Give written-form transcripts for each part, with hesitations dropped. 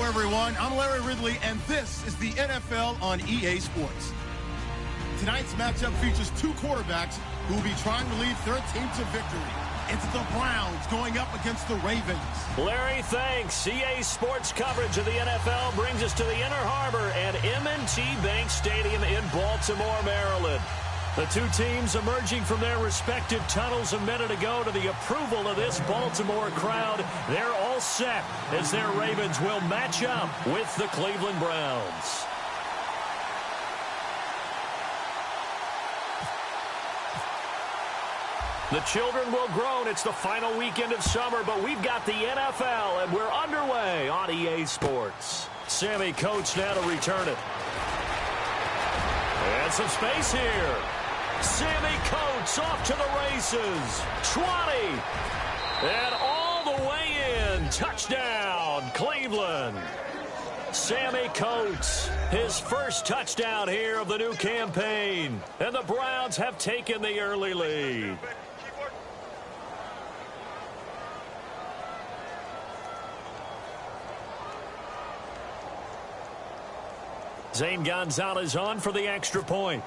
everyone. I'm Larry Ridley, and this is the NFL on EA Sports. Tonight's matchup features two quarterbacks who will be trying to lead their team to victory. It's the Browns going up against the Ravens. Larry, thanks. EA Sports coverage of the NFL brings us to the Inner Harbor at M&T Bank Stadium in Baltimore, Maryland. The two teams emerging from their respective tunnels a minute ago to the approval of this Baltimore crowd. They're all set as their Ravens will match up with the Cleveland Browns. The children will groan. It's the final weekend of summer, but we've got the NFL, and we're underway on EA Sports. Sammy Coates now to return it. And some space here. Sammy Coates off to the races. 20. And all the way in. Touchdown, Cleveland. Sammy Coates, his first touchdown here of the new campaign. And the Browns have taken the early lead. Zane Gonzalez on for the extra point.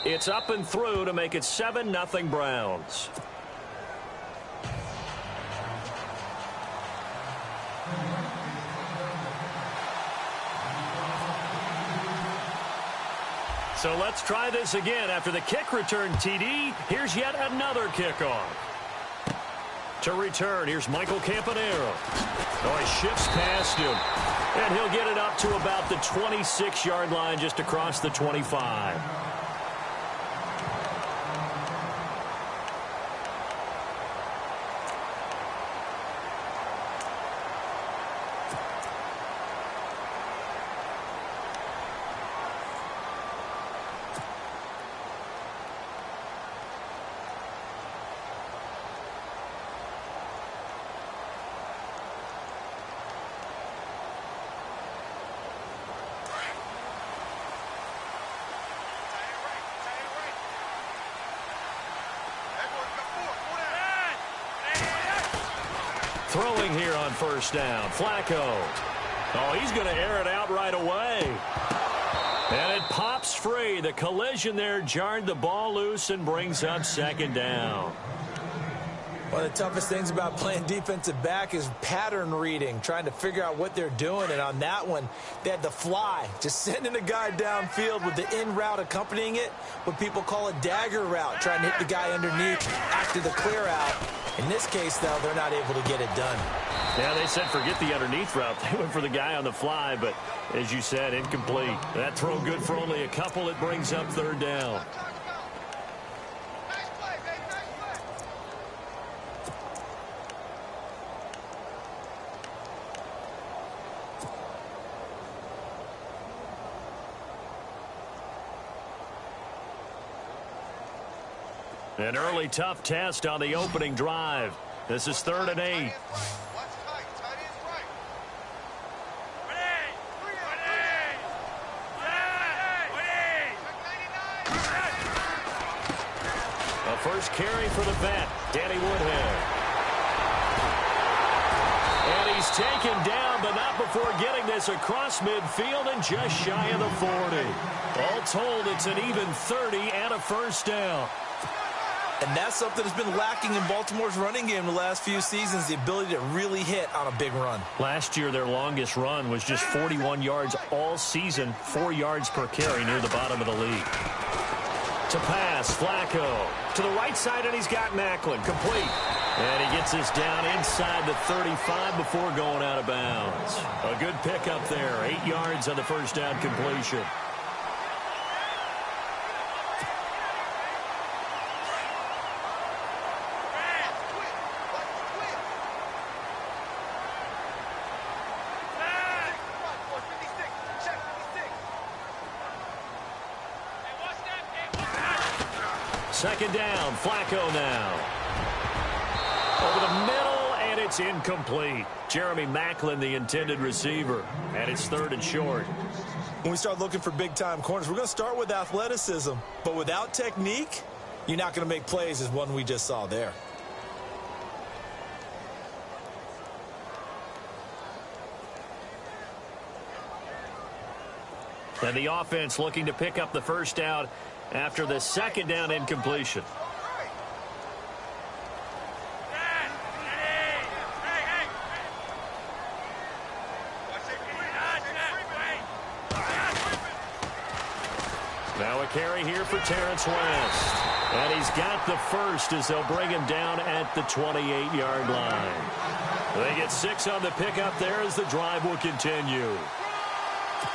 It's up and through to make it 7-0 Browns. So let's try this again. After the kick return TD, here's yet another kickoff. To return, here's Michael Campanaro. Oh, he shifts past him. And he'll get it up to about the 26-yard line, just across the 25. Throwing here on first down, Flacco. Oh, he's going to air it out right away. And it pops free. The collision there jarred the ball loose and brings up second down. One of the toughest things about playing defensive back is pattern reading, trying to figure out what they're doing. And on that one, they had the fly, just sending a guy downfield with the in route accompanying it, what people call a dagger route, trying to hit the guy underneath after the clear out. In this case, though, they're not able to get it done. Yeah, they said forget the underneath route. They went for the guy on the fly, but as you said, incomplete. That throw good for only a couple. It brings up third down. An early tough test on the opening drive. This is 3rd and 8. A first carry for the vet, Danny Woodhead. And he's taken down, but not before getting this across midfield and just shy of the 40. All told, it's an even 30 and a first down. And that's something that's been lacking in Baltimore's running game the last few seasons, the ability to really hit on a big run. Last year, their longest run was just 41 yards all season, 4 yards per carry near the bottom of the league. To pass, Flacco. To the right side, and he's got Macklin. Complete. And he gets this down inside the 35 before going out of bounds. A good pickup there. 8 yards on the first down completion. Second down, Flacco now. Over the middle, and it's incomplete. Jeremy Macklin, the intended receiver, and it's 3rd and short. When we start looking for big-time corners, we're going to start with athleticism. But without technique, you're not going to make plays as one we just saw there. And the offense looking to pick up the first down after the second down incompletion. Now a carry here for Terrence West. And he's got the first as they'll bring him down at the 28-yard line. They get 6 on the pickup there as the drive will continue.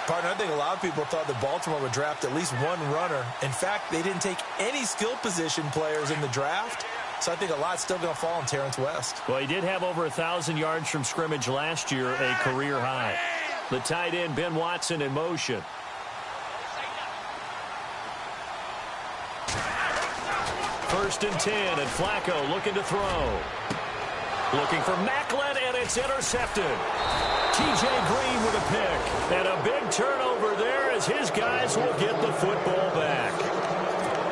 Partner, I think a lot of people thought that Baltimore would draft at least one runner. In fact, they didn't take any skill position players in the draft. So I think a lot's still going to fall on Terrence West. Well, he did have over 1,000 yards from scrimmage last year, a career high. The tight end, Ben Watson, in motion. First and 10, and Flacco looking to throw. Looking for Macklin, and it's intercepted. T.J. Green with a pick. And a big turnover there as his guys will get the football back.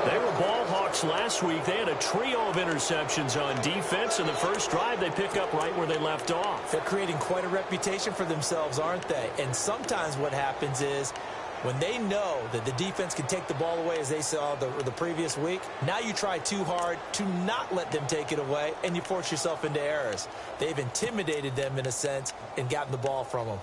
They were ball hawks last week. They had a trio of interceptions on defense. In the first drive, they pick up right where they left off. They're creating quite a reputation for themselves, aren't they? And sometimes what happens is when they know that the defense can take the ball away, as they saw the previous week, now you try too hard to not let them take it away, and you force yourself into errors. They've intimidated them, in a sense, and gotten the ball from them.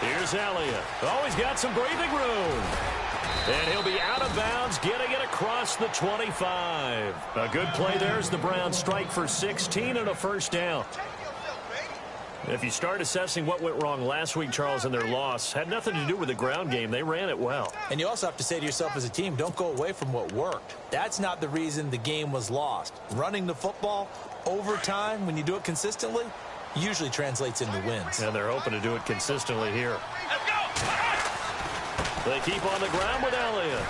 Here's Elliott. Oh, he's got some breathing room. And he'll be out of bounds, getting it across the 25. A good play there as the Browns strike for 16 and a first down. If you start assessing what went wrong last week, Charles, in their loss, had nothing to do with the ground game. They ran it well. And you also have to say to yourself as a team, don't go away from what worked. That's not the reason the game was lost. Running the football over time, when you do it consistently, usually translates into wins. And they're hoping to do it consistently here. They keep on the ground with Elliott.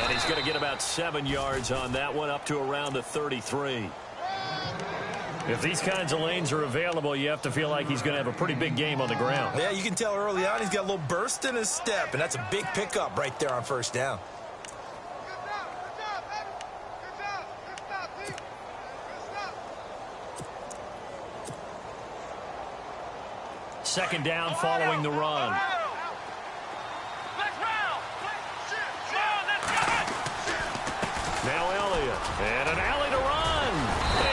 And he's going to get about 7 yards on that one, up to around the 33. If these kinds of lanes are available, you have to feel like he's going to have a pretty big game on the ground. Yeah, you can tell early on he's got a little burst in his step, and that's a big pickup right there on first down. Second down following the run. Now Elliott, and an alley to run.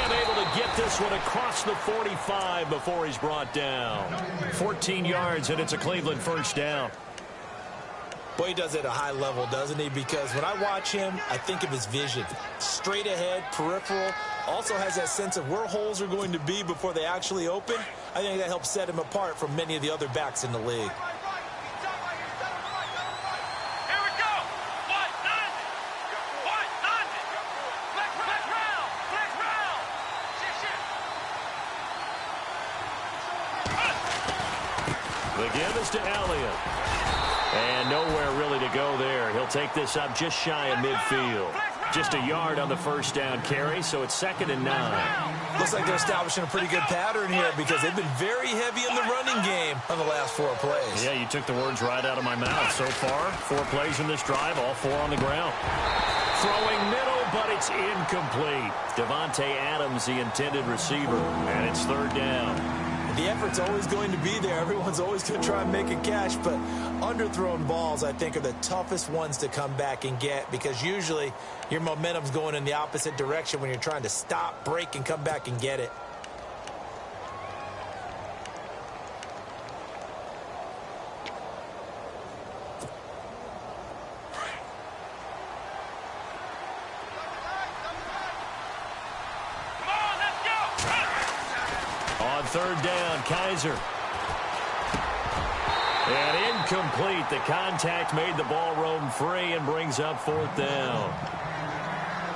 And able to get this one across the 45 before he's brought down. 14 yards, and it's a Cleveland first down. Boy, he does it at a high level, doesn't he? Because when I watch him, I think of his vision. Straight ahead, peripheral. Also has that sense of where holes are going to be before they actually open. I think that helps set him apart from many of the other backs in the league. The give is to Elliott. And nowhere really to go there. He'll take this up just shy of midfield. Just a yard on the first down carry, so it's 2nd and 9. Looks like they're establishing a pretty good pattern here because they've been very heavy in the running game on the last 4 plays. Yeah, you took the words right out of my mouth. So far, 4 plays in this drive, all 4 on the ground. Throwing middle, but it's incomplete. Devontae Adams, the intended receiver, and it's 3rd down. The effort's always going to be there. Everyone's always going to try and make a catch, but underthrown balls, I think, are the toughest ones to come back and get because usually your momentum's going in the opposite direction when you're trying to stop, break, and come back and get it. On 3rd down, Kaiser. And incomplete. The contact made the ball roam free and brings up 4th down.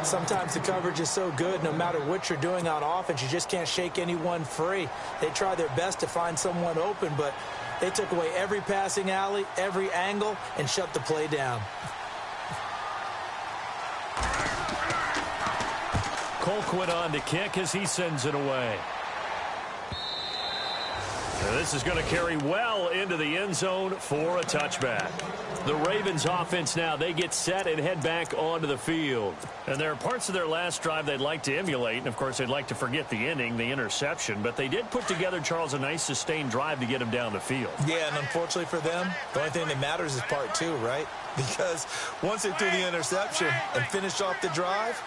Sometimes the coverage is so good, no matter what you're doing on offense, you just can't shake anyone free. They try their best to find someone open, but they took away every passing alley, every angle, and shut the play down. Colquitt on to kick as he sends it away. This is going to carry well into the end zone for a touchback. The Ravens offense now, they get set and head back onto the field. And there are parts of their last drive they'd like to emulate. And, of course, they'd like to forget the ending, the interception. But they did put together, Charles, a nice sustained drive to get them down the field. Yeah, and unfortunately for them, the only thing that matters is part two, right? Because once they threw the interception and finished off the drive,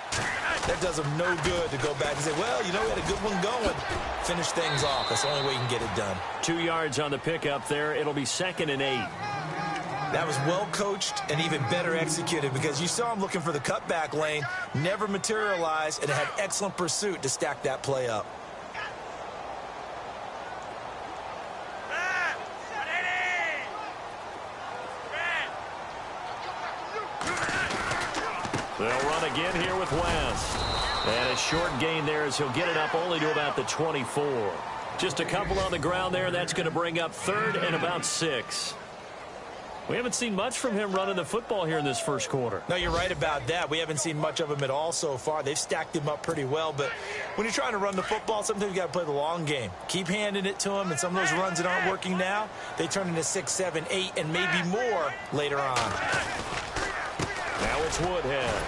that does them no good to go back and say, well, you know, we had a good one going. Finish things off. That's the only way you can get it done. 2 yards on the pickup there. It'll be 2nd and 8. That was well coached and even better executed because you saw him looking for the cutback lane, never materialized, and had excellent pursuit to stack that play up. They'll run again here with West. And a short gain there as he'll get it up only to about the 24. Just a couple on the ground there. That's going to bring up 3rd and about 6. We haven't seen much from him running the football here in this first quarter. No, you're right about that. We haven't seen much of him at all so far. They've stacked him up pretty well, but when you're trying to run the football, sometimes you got to play the long game. Keep handing it to him, and some of those runs that aren't working now, they turn into 6, 7, 8, and maybe more later on. Now it's Woodhead.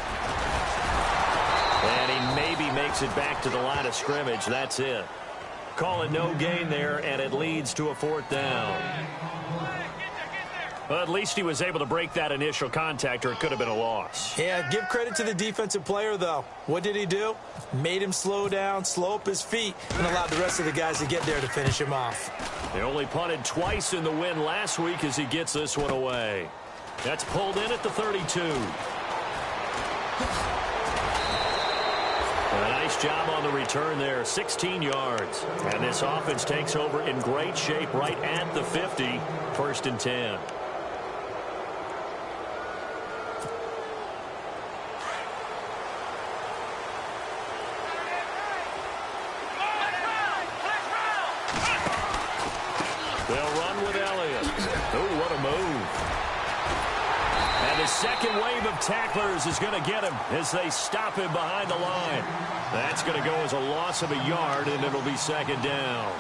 And he maybe makes it back to the line of scrimmage. That's it. Call it no gain there, and it leads to a 4th down. Well, at least he was able to break that initial contact, or it could have been a loss. Yeah, give credit to the defensive player, though. What did he do? Made him slow down, slow up his feet, and allowed the rest of the guys to get there to finish him off. They only punted twice in the win last week as he gets this one away. That's pulled in at the 32. A nice job on the return there, 16 yards. And this offense takes over in great shape right at the 50, 1st and 10. They'll run with Elliott. Oh, what a move. And the second wave of tacklers is going to get him as they stop him behind the line. That's going to go as a loss of a yard, and it'll be 2nd down.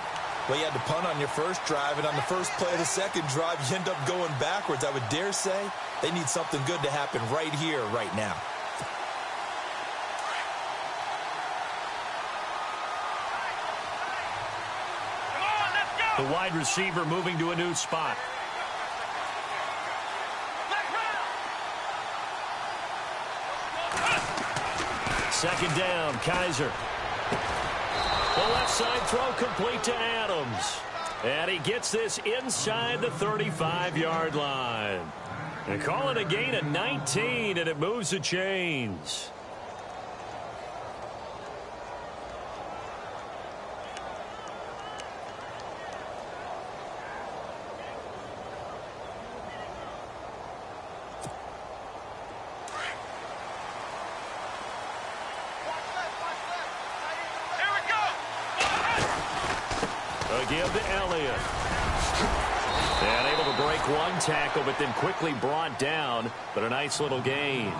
Well, you had to punt on your first drive, and on the first play of the second drive, you end up going backwards. I would dare say they need something good to happen right here, right now. The wide receiver moving to a new spot. Second down, Kaiser. The left side throw complete to Adams. And he gets this inside the 35-yard line. And call it a gain of 19, and it moves the chains. Give to Elliott. And able to break one tackle, but then quickly brought down. But a nice little gain.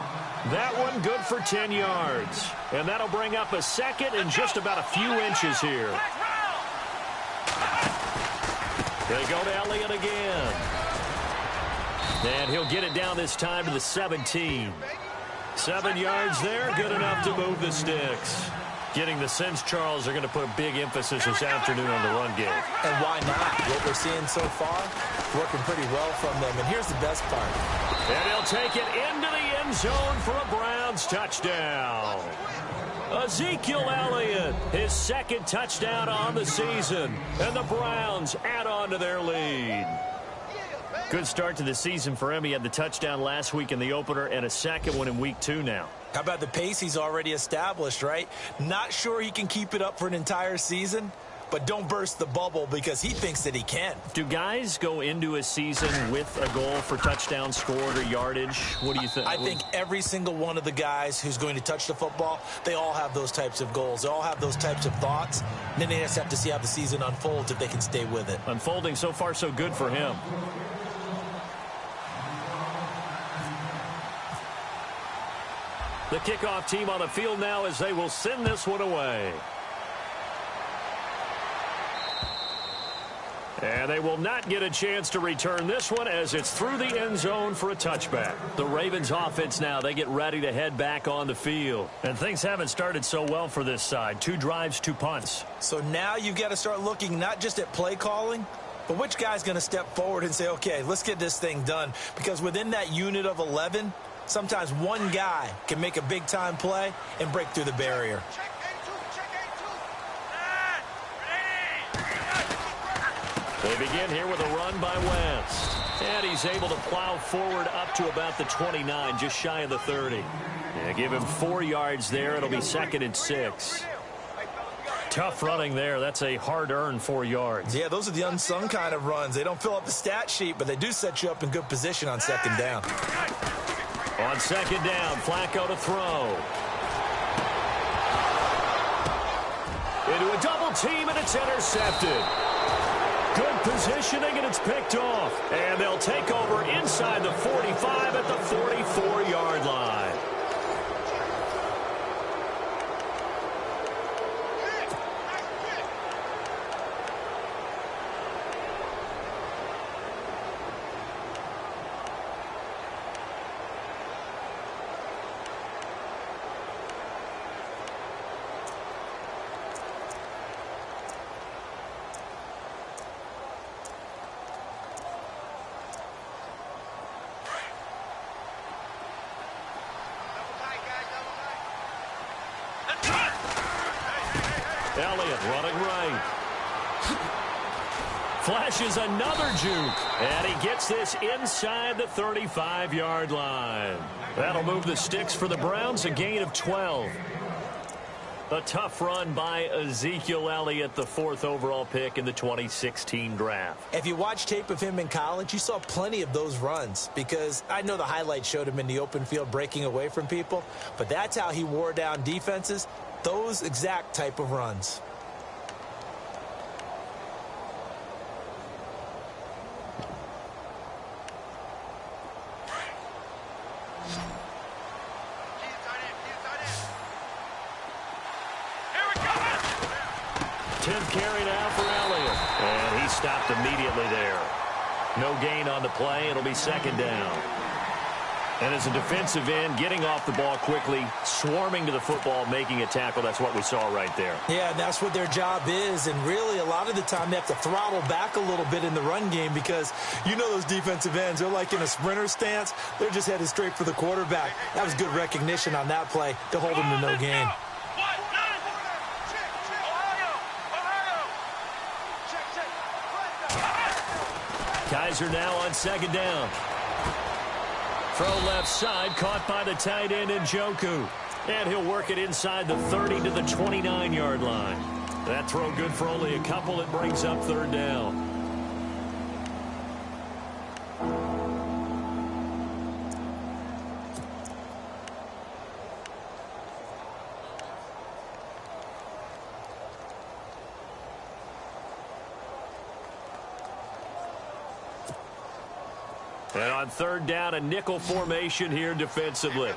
That one good for 10 yards. And that'll bring up a 2nd and just about a few inches here. They go to Elliott again. And he'll get it down this time to the 17. 7 yards there, good enough to move the sticks. Getting the sense, Charles, are going to put a big emphasis this afternoon on the run game. And why not? What we're seeing so far, working pretty well from them. And here's the best part. And he'll take it into the end zone for a Browns touchdown. Ezekiel Elliott, his 2nd touchdown on the season. And the Browns add on to their lead. Good start to the season for him. He had the touchdown last week in the opener and a 2nd one in week 2 now. How about the pace he's already established, right? Not sure he can keep it up for an entire season, but don't burst the bubble because he thinks that he can. Do guys go into a season with a goal for touchdown scored or yardage? What do you think? I think every single one of the guys who's going to touch the football, they all have those types of goals. They all have those types of thoughts. And then they just have to see how the season unfolds if they can stay with it. Unfolding so far so good for him. The kickoff team on the field now as they will send this one away. And they will not get a chance to return this one as it's through the end zone for a touchback. The Ravens offense now, they get ready to head back on the field. And things haven't started so well for this side. 2 drives, 2 punts. So now you've got to start looking not just at play calling, but which guy's going to step forward and say, okay, let's get this thing done. Because within that unit of 11, sometimes one guy can make a big-time play and break through the barrier. They begin here with a run by Wentz. And he's able to plow forward up to about the 29, just shy of the 30. Yeah, give him 4 yards there. It'll be 2nd and 6. Tough running there. That's a hard-earned 4 yards. Yeah, those are the unsung kind of runs. They don't fill up the stat sheet, but they do set you up in good position on 2nd down. On 2nd down, Flacco to throw. Into a double team, and it's intercepted. Good positioning, and it's picked off. And they'll take over inside the 45 at the 44-yard line. Elliott running right. Flashes another juke. And he gets this inside the 35-yard line. That'll move the sticks for the Browns, a gain of 12. A tough run by Ezekiel Elliott, the 4th overall pick in the 2016 draft. If you watch tape of him in college, you saw plenty of those runs because I know the highlights showed him in the open field breaking away from people, but that's how he wore down defenses, those exact type of runs. Carry now for Elliott. And he stopped immediately there. No gain on the play. It'll be 2nd down. And as a defensive end, getting off the ball quickly, swarming to the football, making a tackle. That's what we saw right there. Yeah, and that's what their job is. And really, a lot of the time, they have to throttle back a little bit in the run game because you know those defensive ends, they're like in a sprinter stance. They're just headed straight for the quarterback. That was good recognition on that play to hold him to no gain. Kaiser now on 2nd down. Throw left side, caught by the tight end Njoku. And he'll work it inside the 30 to the 29-yard line. That throw good for only a couple. It brings up 3rd down. And on 3rd down, a nickel formation here defensively.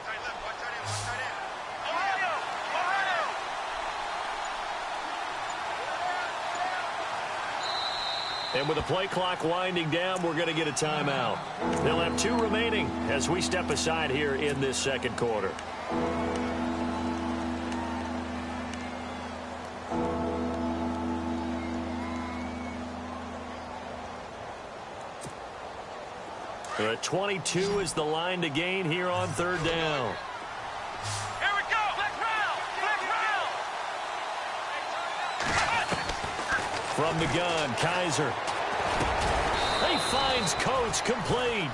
And with the play clock winding down, we're going to get a timeout. They'll have 2 remaining as we step aside here in this 2nd quarter. The 22 is the line to gain here on 3rd down. Here we go. Flex round. From the gun, Kaiser. He finds Coates complete.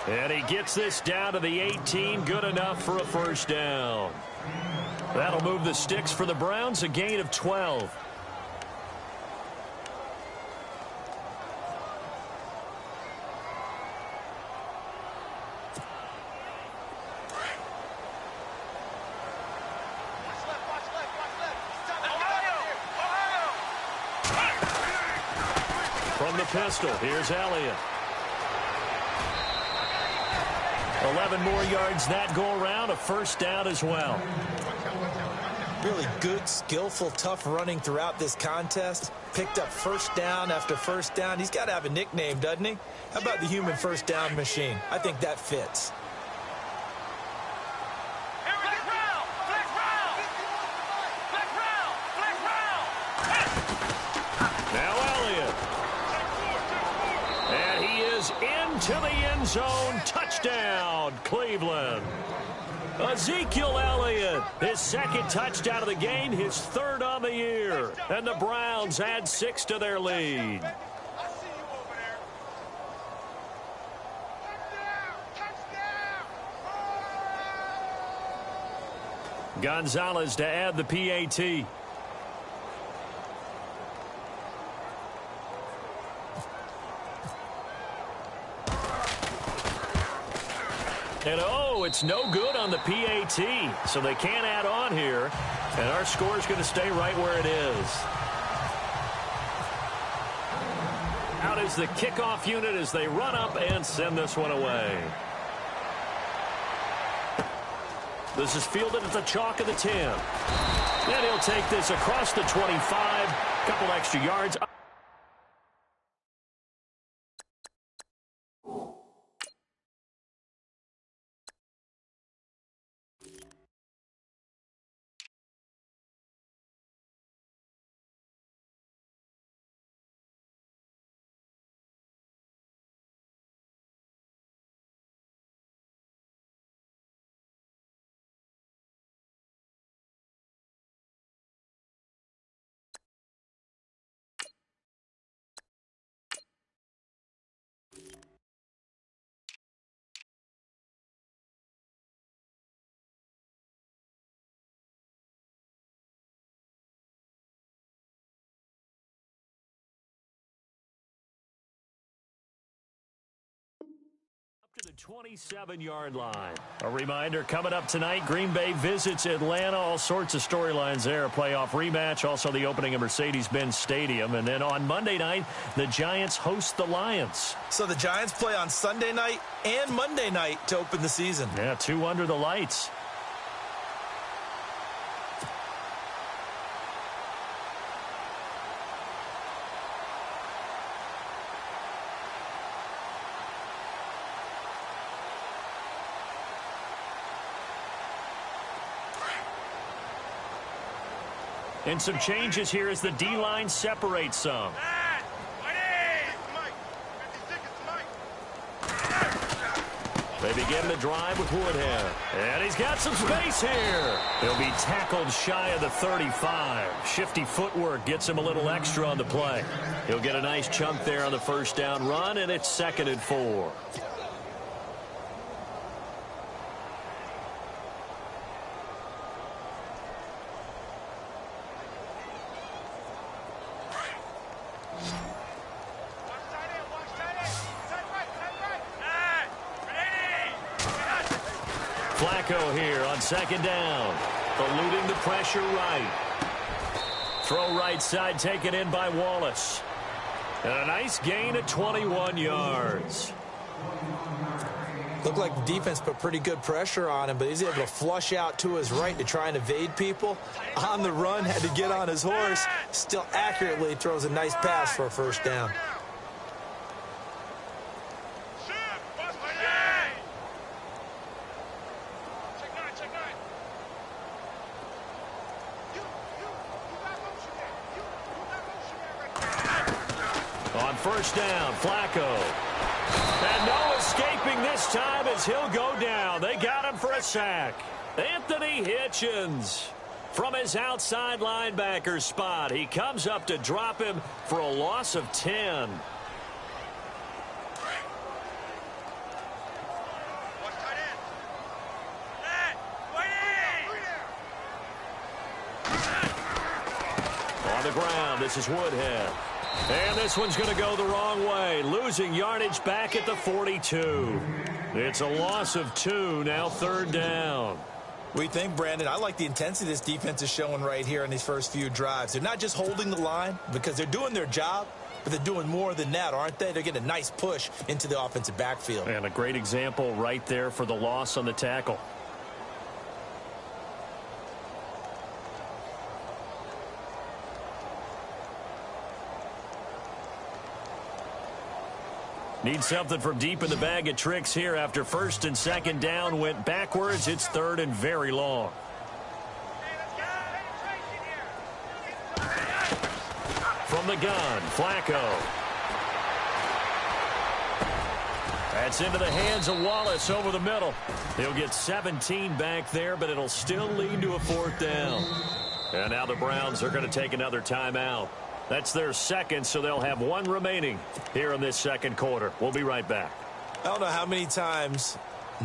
And he gets this down to the 18. Good enough for a 1st down. That'll move the sticks for the Browns, a gain of 12. Pistol. Here's Elliott. 11 more yards that go around. A 1st down as well. Really good, skillful, tough running throughout this contest. Picked up first down after first down. He's got to have a nickname, doesn't he? How about the human first down machine? I think that fits. To the end zone, touchdown, Cleveland. Ezekiel Elliott, his second touchdown of the game, his third on the year. And the Browns add 6 to their lead. Gonzalez to add the PAT. And oh, it's no good on the PAT, so they can't add on here. And our score is going to stay right where it is. Out is the kickoff unit as they run up and send this one away. This is fielded at the chalk of the 10. And he'll take this across the 25, couple extra yards. To the 27-yard line. A reminder, coming up tonight, Green Bay visits Atlanta. All sorts of storylines there. A playoff rematch, also the opening of Mercedes-Benz Stadium. And then on Monday night, the Giants host the Lions. So the Giants play on Sunday night and Monday night to open the season. Yeah, 2 under the lights. And some changes here as the D-line separates some. They begin the drive with Woodhead. And he's got some space here. He'll be tackled shy of the 35. Shifty footwork gets him a little extra on the play. He'll get a nice chunk there on the first down run, and it's 2nd and 4. Flacco here on 2nd down. Eluding the pressure right. Throw right side taken in by Wallace. And a nice gain of 21 yards. Looked like the defense put pretty good pressure on him, but he's able to flush out to his right to try and evade people. On the run, had to get on his horse. Still accurately throws a nice pass for a first down. First down, Flacco. And no escaping this time as he'll go down. They got him for a sack. Anthony Hitchens from his outside linebacker spot. He comes up to drop him for a loss of 10. On the ground, this is Woodhead. And this one's going to go the wrong way. Losing yardage back at the 42. It's a loss of 2, now 3rd down. What do you think, Brandon? I like the intensity this defense is showing right here in these first few drives. They're not just holding the line because they're doing their job, but they're doing more than that, aren't they? They're getting a nice push into the offensive backfield. And a great example right there for the loss on the tackle. Need something from deep in the bag of tricks here after first and second down went backwards. It's third and very long. From the gun, Flacco. That's into the hands of Wallace over the middle. He'll get 17 back there, but it'll still lead to a fourth down. And now the Browns are going to take another timeout. That's their second, so they'll have one remaining here in this second quarter. We'll be right back. I don't know how many times,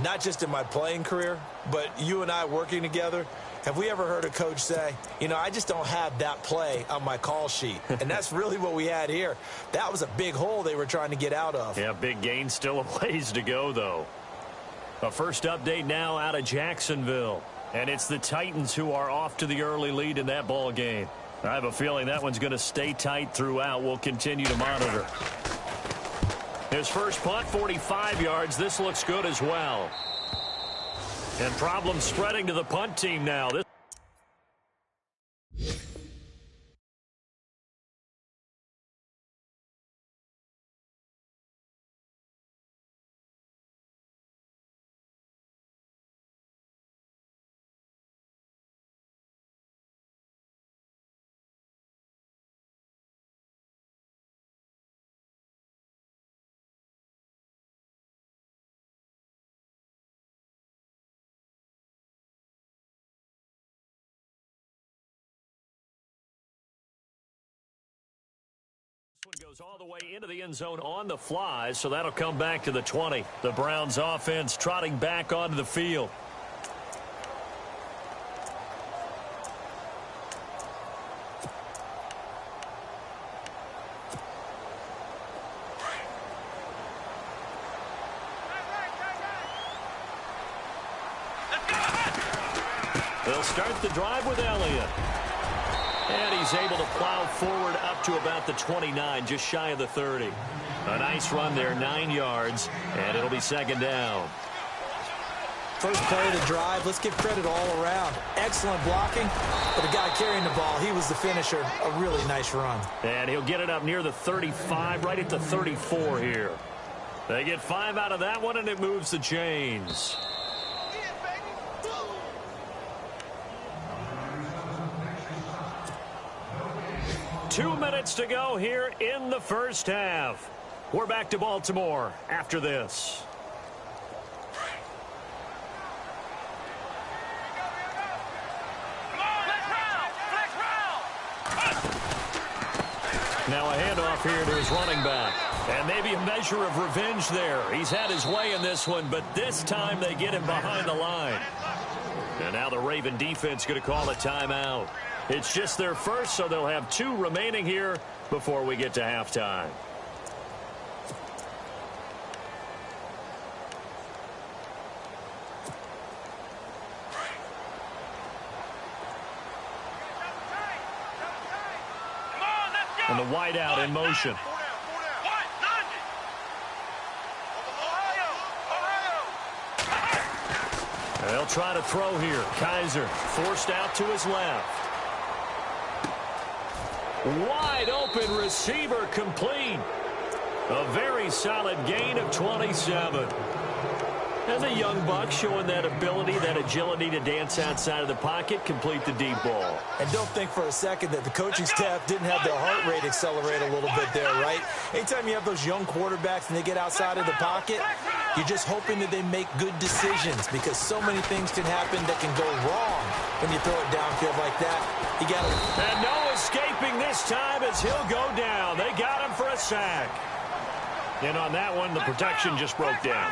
not just in my playing career, but you and I working together, have we ever heard a coach say, you know, I just don't have that play on my call sheet. And that's really what we had here. That was a big hole they were trying to get out of. Yeah, big gain, still a ways to go, though. A first update now out of Jacksonville. And it's the Titans who are off to the early lead in that ball game. I have a feeling that one's going to stay tight throughout. We'll continue to monitor. His first punt, 45 yards. This looks good as well. And problems spreading to the punt team now. One goes all the way into the end zone on the fly, so that'll come back to the 20. The Browns offense trotting back onto the field. They'll start the drive with Elliott. And he's able to plow forward up to about the 29, just shy of the 30. A nice run there, 9 yards, and it'll be second down. First play of the drive, let's give credit all around. Excellent blocking, but the guy carrying the ball, he was the finisher. A really nice run. And he'll get it up near the 35, right at the 34 here. They get 5 out of that one, and it moves the chains. 2 minutes to go here in the first half. We're back to Baltimore after this. Now a handoff here to his running back. And maybe a measure of revenge there. He's had his way in this one, but this time they get him behind the line. And now the Raven defense going to call a timeout. It's just their first, so they'll have 2 remaining here before we get to halftime. And the wideout in motion. They'll try to throw here. Kaiser forced out to his left. Wide open receiver complete. A very solid gain of 27. And the young buck showing that ability, that agility to dance outside of the pocket, complete the deep ball. And don't think for a second that the coaching staff didn't have their heart rate accelerate a little bit there, right? Anytime you have those young quarterbacks and they get outside of the pocket, you're just hoping that they make good decisions because so many things can happen that can go wrong when you throw it downfield like that. You got to... And no escaping this time as he'll go down. They got him for a sack. And on that one, the protection just broke down.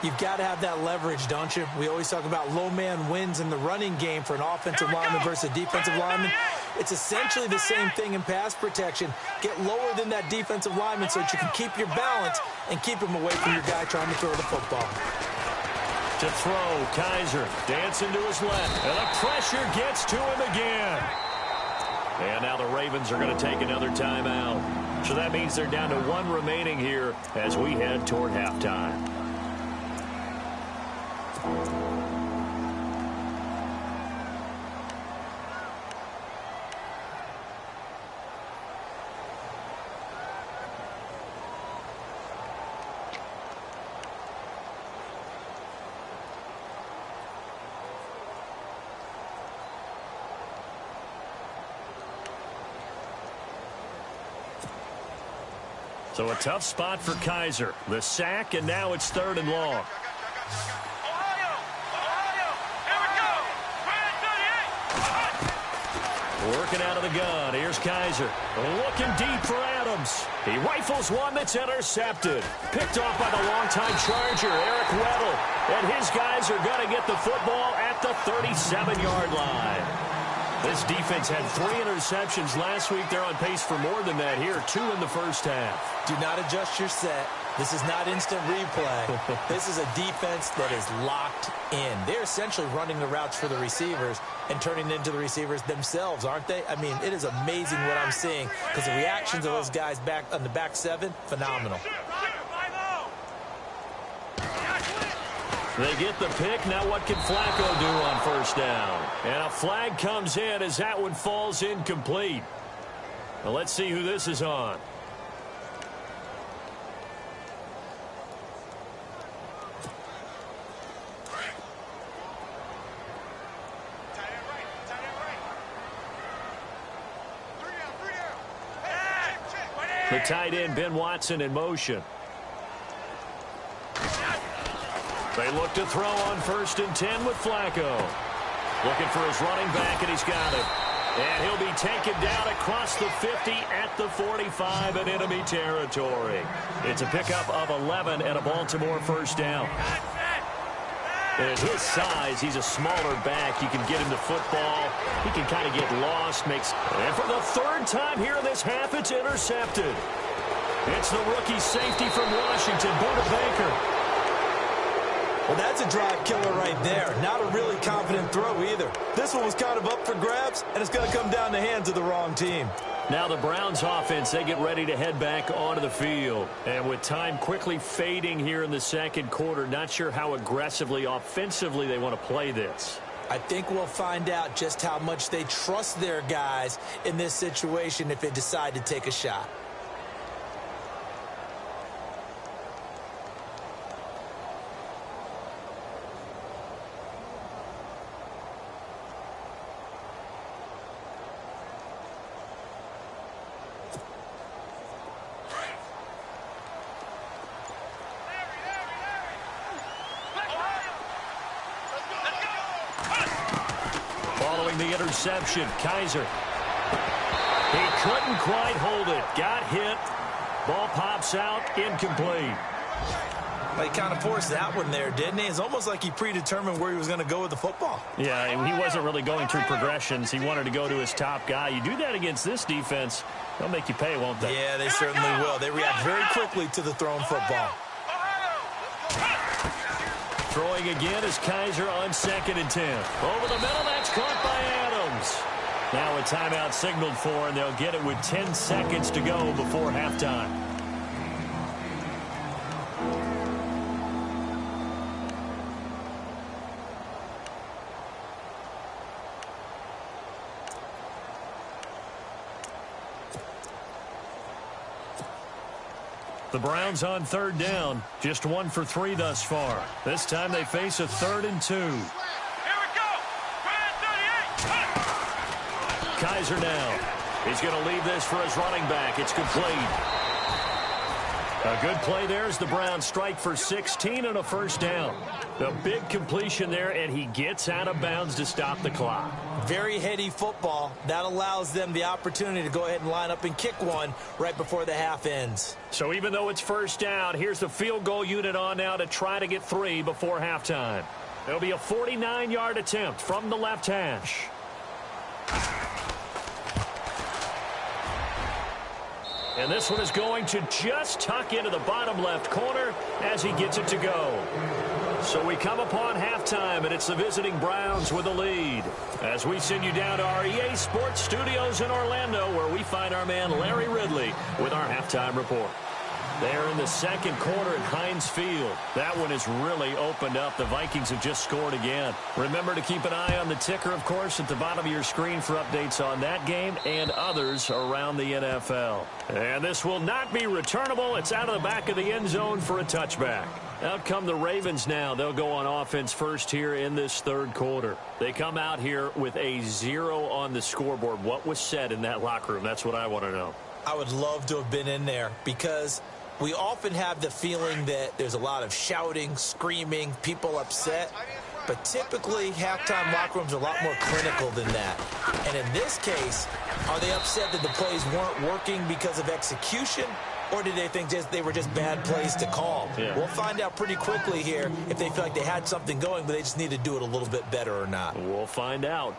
You've got to have that leverage, don't you? We always talk about low man wins in the running game for an offensive lineman versus a defensive lineman. It's essentially the same thing in pass protection. Get lower than that defensive lineman so that you can keep your balance and keep him away from your guy trying to throw the football. To throw, Kaiser dancing to his left. And the pressure gets to him again. And now the Ravens are going to take another timeout. So that means they're down to 1 remaining here as we head toward halftime. So a tough spot for Kaiser. The sack, and now it's 3rd and long. Working out of the gun. Here's Kaiser. Looking deep for Adams. He rifles one that's intercepted. Picked off by the longtime Charger, Eric Weddle. And his guys are going to get the football at the 37-yard line. This defense had 3 interceptions last week. They're on pace for more than that here. 2 in the first half. Do not adjust your set. This is not instant replay. This is a defense that is locked in. They're essentially running the routes for the receivers and turning into the receivers themselves, aren't they? I mean, it is amazing what I'm seeing because the reactions of those guys back on the back 7, phenomenal. They get the pick. Now what can Flacco do on first down? And a flag comes in as that one falls incomplete. Well, let's see who this is on. The tight end, Ben Watson, in motion. They look to throw on 1st and 10 with Flacco. Looking for his running back, and he's got it. And he'll be taken down across the 50 at the 45 in enemy territory. It's a pickup of 11 and a Baltimore first down. And at his size, he's a smaller back. You can get him the football. He can kind of get lost. And for the 3rd time here in this half, it's intercepted. It's the rookie safety from Washington, Buda Baker. Well, that's a drive killer right there. Not a really confident throw either. This one was kind of up for grabs, and it's going to come down the hands of the wrong team. Now the Browns offense, they get ready to head back onto the field. And with time quickly fading here in the 2nd quarter, not sure how aggressively, offensively they want to play this. I think we'll find out just how much they trust their guys in this situation if they decide to take a shot. The interception, Kaiser. He couldn't quite hold it. Got hit. Ball pops out, incomplete. Well, he kind of forced that one there, didn't he? It's almost like he predetermined where he was going to go with the football. Yeah, and he wasn't really going through progressions. He wanted to go to his top guy. You do that against this defense, they'll make you pay, won't they? Yeah, they certainly will. They react very quickly to the thrown football. Throwing again is Kaiser on 2nd and 10. Over the middle, that's caught by Adams. Now a timeout signaled for, and they'll get it with 10 seconds to go before halftime. The Browns on 3rd down, just 1 for 3 thus far. This time they face a 3rd and 2. Here we go. 38. Kaiser now. He's going to leave this for his running back. It's complete. A good play there as the Browns strike for 16 and a first down. A big completion there, and he gets out of bounds to stop the clock. Very heady football. That allows them the opportunity to go ahead and line up and kick one right before the half ends. So even though it's first down, here's the field goal unit on now to try to get 3 before halftime. It'll be a 49-yard attempt from the left hash. And this one is going to just tuck into the bottom left corner as he gets it to go. So we come upon halftime, and it's the visiting Browns with a lead. As we send you down to our EA Sports Studios in Orlando, where we find our man Larry Ridley with our halftime report. There in the 2nd quarter at Heinz Field. That one has really opened up. The Vikings have just scored again. Remember to keep an eye on the ticker, of course, at the bottom of your screen for updates on that game and others around the NFL. And this will not be returnable. It's out of the back of the end zone for a touchback. Out come the Ravens now. They'll go on offense first here in this 3rd quarter. They come out here with a 0 on the scoreboard. What was said in that locker room? That's what I want to know. I would love to have been in there because we often have the feeling that there's a lot of shouting, screaming, people upset. But typically, halftime locker rooms are a lot more clinical than that. And in this case, are they upset that the plays weren't working because of execution? Or did they think they were just bad plays to call? Yeah. We'll find out pretty quickly here if they feel like they had something going, but they just need to do it a little bit better or not. We'll find out.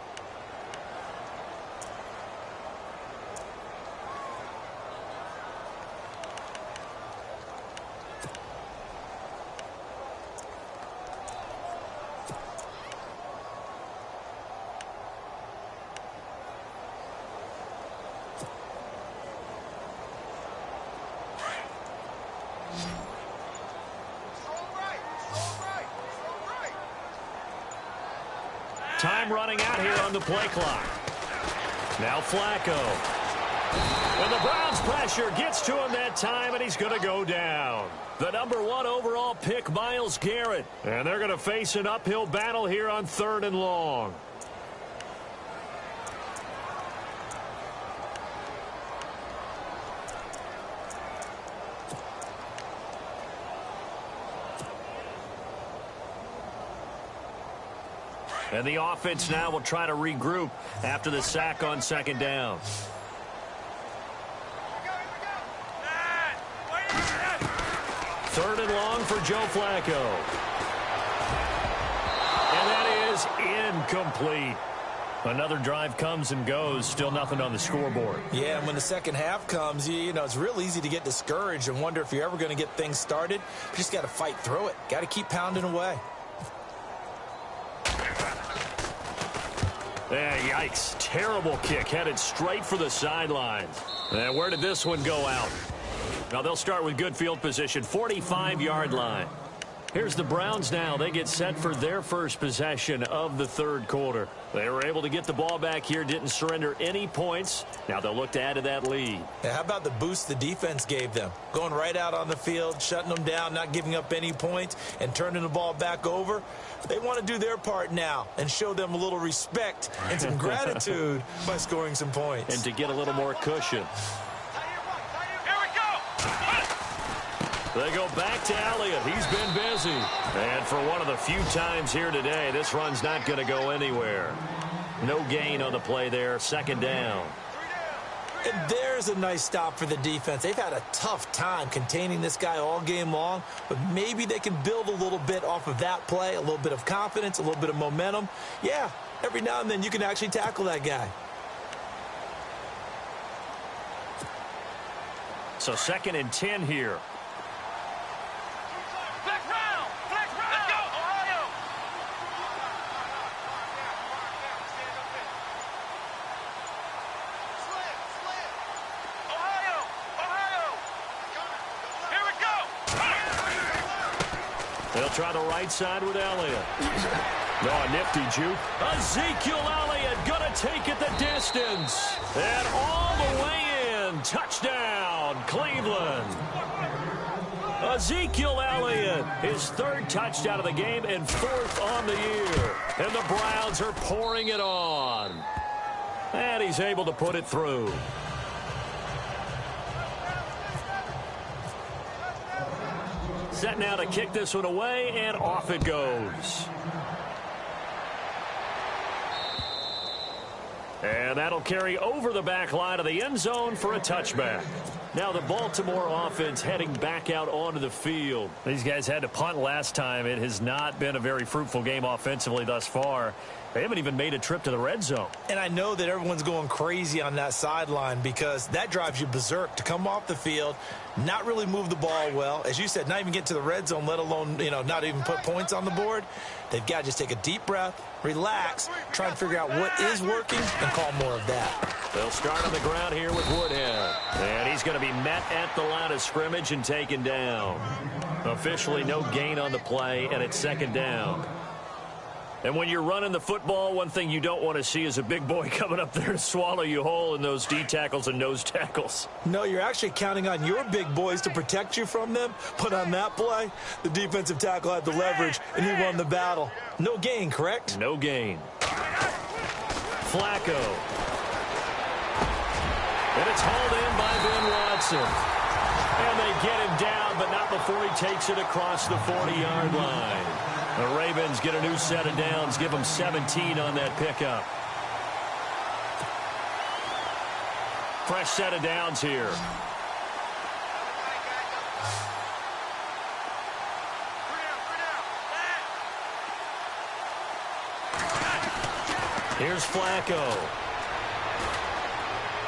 Time running out here on the play clock. Now Flacco. And the Browns pressure gets to him that time, and he's going to go down. The #1 overall pick, Myles Garrett. And they're going to face an uphill battle here on 3rd and long. And the offense now will try to regroup after the sack on 2nd down. Third and long for Joe Flacco. And that is incomplete. Another drive comes and goes, still nothing on the scoreboard. Yeah, and when the second half comes, you know, it's real easy to get discouraged and wonder if you're ever going to get things started. You just got to fight through it. Got to keep pounding away. Yikes. Terrible kick headed straight for the sidelines. And where did this one go out? Now they'll start with good field position, 45-yard line. Here's the Browns now. They get set for their first possession of the 3rd quarter. They were able to get the ball back here, didn't surrender any points. Now they'll look to add to that lead. Yeah, how about the boost the defense gave them? Going right out on the field, shutting them down, not giving up any points, and turning the ball back over. They want to do their part now and show them a little respect and some gratitude by scoring some points. And to get a little more cushion. They go back to Elliott. He's been busy. And for one of the few times here today, this run's not going to go anywhere. No gain on the play there. 2nd down. And there's a nice stop for the defense. They've had a tough time containing this guy all game long, but maybe they can build a little bit off of that play, a little bit of confidence, a little bit of momentum. Yeah, every now and then you can actually tackle that guy. So 2nd and 10 here. They'll try the right side with Elliott. Oh, a nifty juke. Ezekiel Elliott going to take it the distance. And all the way in. Touchdown, Cleveland. Ezekiel Elliott, his 3rd touchdown of the game and 4th on the year. And the Browns are pouring it on. And he's able to put it through. Set now to kick this one away, and off it goes. And that'll carry over the back line of the end zone for a touchback. Now the Baltimore offense heading back out onto the field. These guys had to punt last time. It has not been a very fruitful game offensively thus far. They haven't even made a trip to the red zone. And I know that everyone's going crazy on that sideline because that drives you berserk to come off the field, not really move the ball well. As you said, not even get to the red zone, let alone, not even put points on the board. They've got to just take a deep breath, relax, try and figure out what is working, and call more of that. They'll start on the ground here with Woodhead. And he's going to be met at the line of scrimmage and taken down. Officially no gain on the play, and it's 2nd down. And when you're running the football, one thing you don't want to see is a big boy coming up there to swallow you whole in those D tackles and nose tackles. No, you're actually counting on your big boys to protect you from them. But on that play, the defensive tackle had the leverage, and he won the battle. No gain, correct? No gain. Flacco. And it's hauled in by Ben Watson. And they get him down, but not before he takes it across the 40-yard line. The Ravens get a new set of downs, give them 17 on that pickup. Fresh set of downs here. Here's Flacco.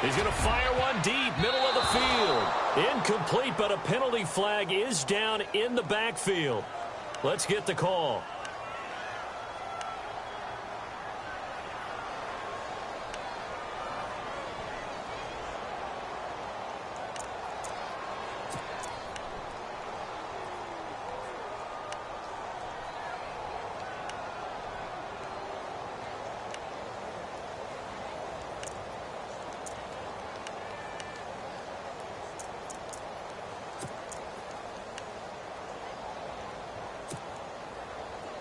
He's going to fire one deep, middle of the field. Incomplete, but a penalty flag is down in the backfield. Let's get the call.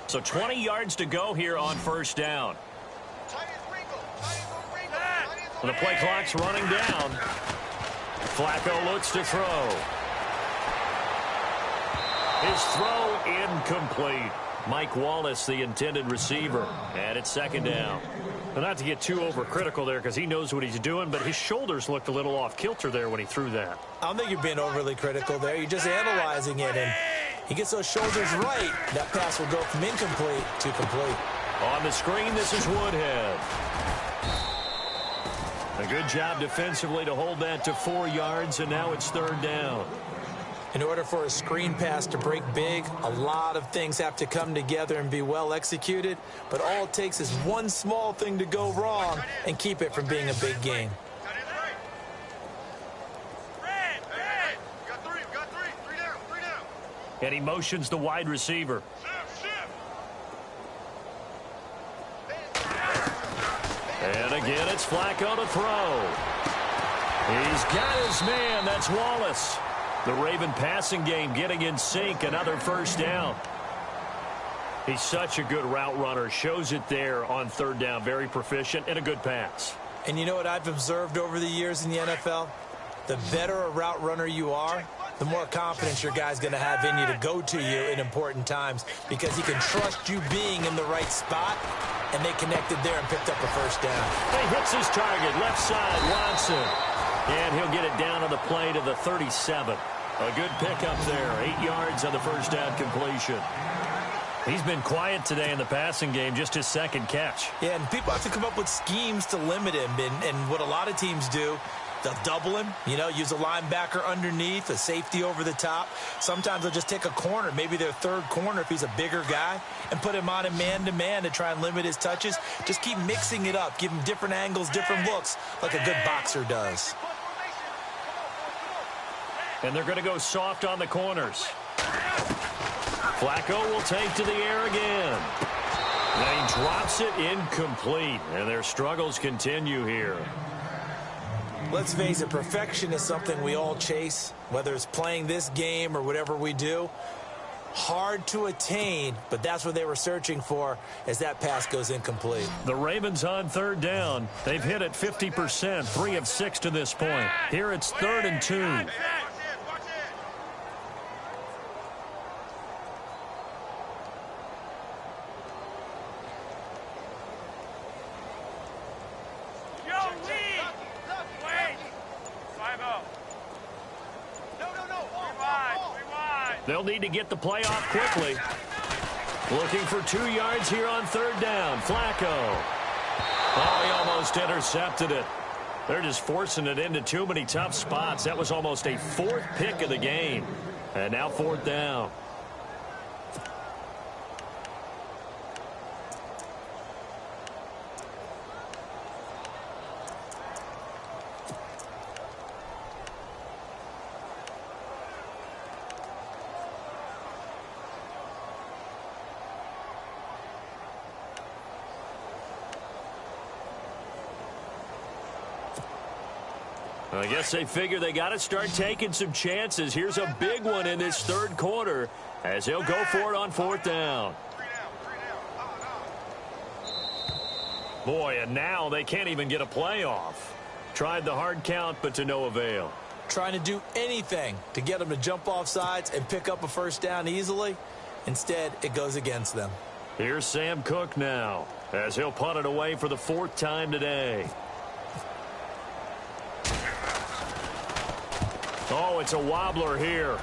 So 20 yards to go here on first down. The play clock's running down. Flacco looks to throw. His throw incomplete. Mike Wallace, the intended receiver. And it's second down. Well, not to get too overcritical there because he knows what he's doing, but his shoulders looked a little off kilter there when he threw that. I don't think you're being overly critical there. You're just analyzing it, and he gets those shoulders right. That pass will go from incomplete to complete. On the screen, this is Woodhead. A good job defensively to hold that to 4 yards, and now it's third down. In order for a screen pass to break big, a lot of things have to come together and be well executed, but all it takes is one small thing to go wrong and keep it from being a big game. And he motions the wide receiver. And again, it's Flacco to throw. He's got his man. That's Wallace. The Raven passing game getting in sync. Another first down. He's such a good route runner. Shows it there on third down. Very proficient and a good pass. And you know what I've observed over the years in the NFL? The better a route runner you are, the more confidence your guy's going to have in you to go to you in important times because he can trust you being in the right spot, and they connected there and picked up a first down. He hits his target, left side, Watson. And he'll get it down on the play to the 37. A good pickup there, 8 yards on the first down completion. He's been quiet today in the passing game, just his second catch. Yeah, and people have to come up with schemes to limit him, and what a lot of teams do, they'll double him, use a linebacker underneath, a safety over the top. Sometimes they'll just take a corner, maybe their third corner if he's a bigger guy, and put him on a man-to-man to try and limit his touches. Just keep mixing it up, give him different angles, different looks, like a good boxer does. And they're going to go soft on the corners. Flacco will take to the air again. And he drops it incomplete. And their struggles continue here. Let's face it, perfection is something we all chase, whether it's playing this game or whatever we do. Hard to attain, but that's what they were searching for as that pass goes incomplete. The Ravens on third down. They've hit it 50%, 3 of 6 to this point. Here it's 3rd and 2. They'll need to get the play off quickly. Looking for 2 yards here on third down. Flacco. Oh, he almost intercepted it. They're just forcing it into too many tough spots. That was almost a 4th pick of the game. And now 4th down. I guess they figure they got to start taking some chances. Here's a big one in this third quarter as he'll go for it on 4th down. Boy, and now they can't even get a play off. Tried the hard count, but to no avail. Trying to do anything to get them to jump off sides and pick up a first down easily. Instead, it goes against them. Here's Sam Cook now, as he'll punt it away for the 4th time today. Oh, it's a wobbler here.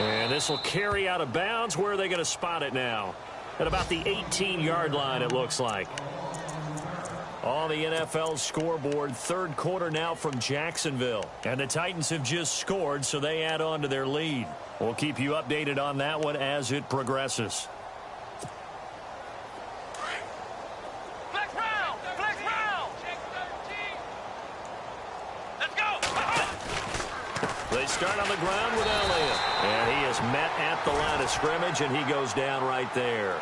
And this will carry out of bounds. Where are they going to spot it now? At about the 18-yard line, it looks like. On the NFL scoreboard, 3rd quarter now from Jacksonville. And the Titans have just scored, so they add on to their lead. We'll keep you updated on that one as it progresses. Flex round! Flex round! Let's go! They start on the ground with Elliott. And he is met at the line of scrimmage, and he goes down right there.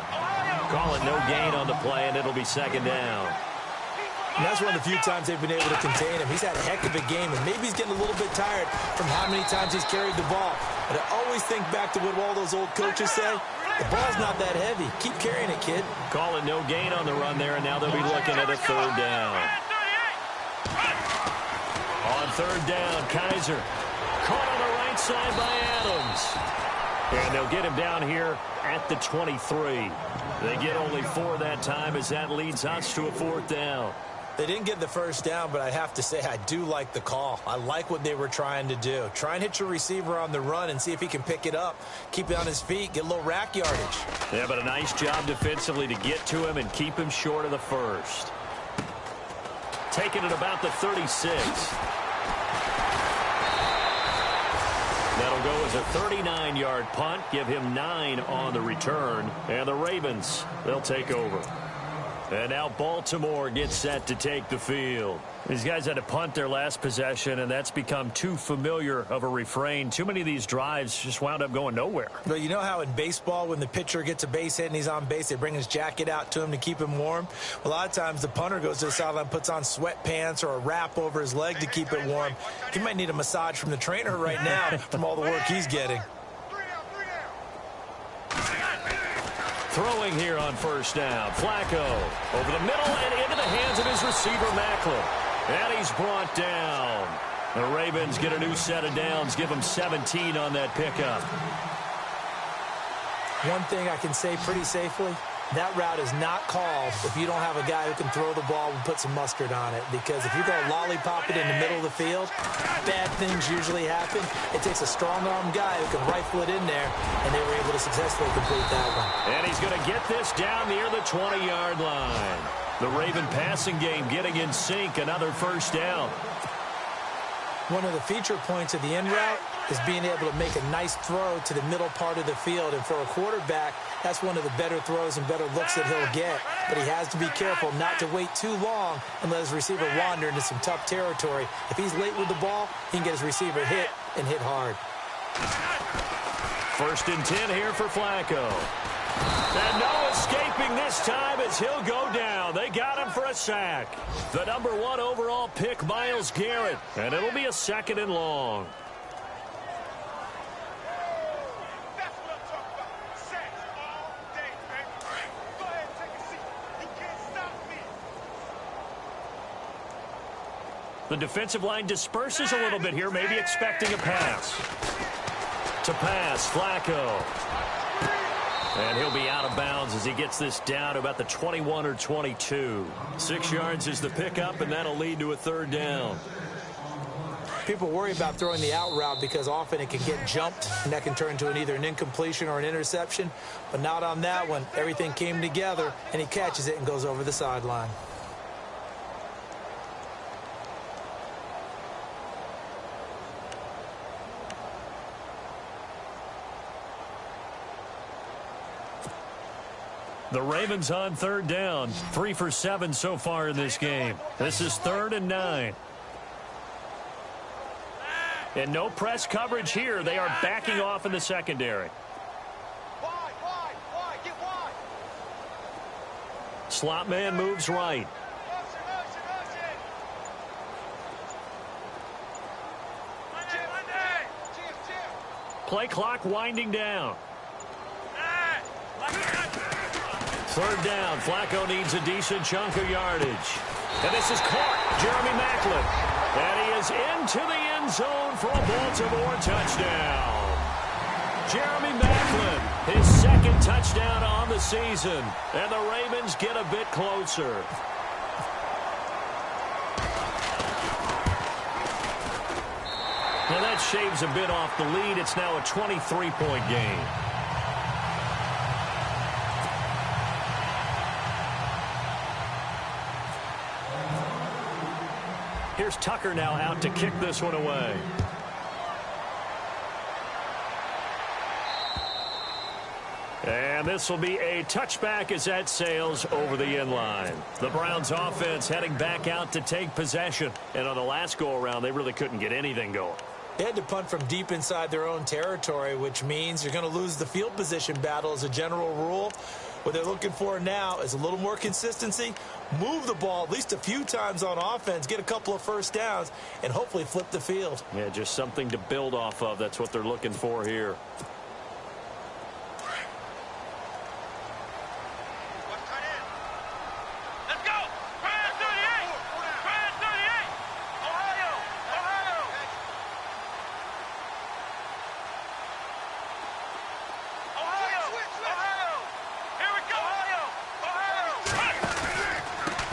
Call it no gain on the play, and it'll be 2nd down. And that's one of the few times they've been able to contain him. He's had a heck of a game, and maybe he's getting a little bit tired from how many times he's carried the ball. But I always think back to what all those old coaches say. The ball's not that heavy. Keep carrying it, kid. Call it no gain on the run there, and now they'll be looking at a 3rd down. On 3rd down, Kaiser. Caught on the right side by Adams. And they'll get him down here at the 23. They get only 4 that time as that leads us to a 4th down. They didn't get the first down, but I have to say I do like the call. I like what they were trying to do. Try and hit your receiver on the run and see if he can pick it up, keep it on his feet, get a little rack yardage. Yeah, but a nice job defensively to get to him and keep him short of the first. Taking it about the 36. That'll go as a 39-yard punt, give him 9 on the return. And the Ravens, they'll take over. And now Baltimore gets set to take the field. These guys had to punt their last possession, and that's become too familiar of a refrain. Too many of these drives just wound up going nowhere. But you know how in baseball, when the pitcher gets a base hit and he's on base, they bring his jacket out to him to keep him warm? A lot of times the punter goes to the sideline, puts on sweatpants or a wrap over his leg to keep it warm. He might need a massage from the trainer right now from all the work he's getting. Throwing here on 1st down. Flacco over the middle and into the hands of his receiver, Macklin. And he's brought down. The Ravens get a new set of downs, give them 17 on that pickup. One thing I can say pretty safely, that route is not called if you don't have a guy who can throw the ball and put some mustard on it. Because if you go lollipop it in the middle of the field, bad things usually happen. It takes a strong-arm guy who can rifle it in there, and they were able to successfully complete that one. And he's going to get this down near the 20-yard line. The Raven passing game getting in sync, another 1st down. One of the feature points of the in route is being able to make a nice throw to the middle part of the field. And for a quarterback, that's one of the better throws and better looks that he'll get. But he has to be careful not to wait too long and let his receiver wander into some tough territory. If he's late with the ball, he can get his receiver hit and hit hard. 1st and 10 here for Flacco. And no escaping this time as he'll go down. They got him for a sack. The number 1 overall pick, Myles Garrett. And it'll be a 2nd and long. That's what I'm talking about. Sacks all day, baby. Go ahead and take a seat. You can't stop me. The defensive line disperses a little bit here, maybe expecting a pass. To pass, Flacco. And he'll be out of bounds as he gets this down to about the 21 or 22. 6 yards is the pickup, and that'll lead to a 3rd down. People worry about throwing the out route because often it can get jumped, and that can turn into either an incompletion or an interception. But not on that one. Everything came together, and he catches it and goes over the sideline. The Ravens on 3rd down. 3 for 7 so far in this game. This is 3rd and 9. And no press coverage here. They are backing off in the secondary. Wide, get wide. Slot man moves right. Play clock winding down. 3rd down. Flacco needs a decent chunk of yardage. And this is caught. Jeremy Maclin. And he is into the end zone for a Baltimore touchdown. Jeremy Maclin, his second touchdown on the season. And the Ravens get a bit closer. Now that shaves a bit off the lead. It's now a 23-point game. Here's Tucker now out to kick this one away. And this will be a touchback as that sails over the end line. The Browns offense heading back out to take possession. And on the last go-around, they really couldn't get anything going. They had to punt from deep inside their own territory, which means you're going to lose the field position battle as a general rule. What they're looking for now is a little more consistency, move the ball at least a few times on offense, get a couple of first downs, and hopefully flip the field. Yeah, just something to build off of. That's what they're looking for here.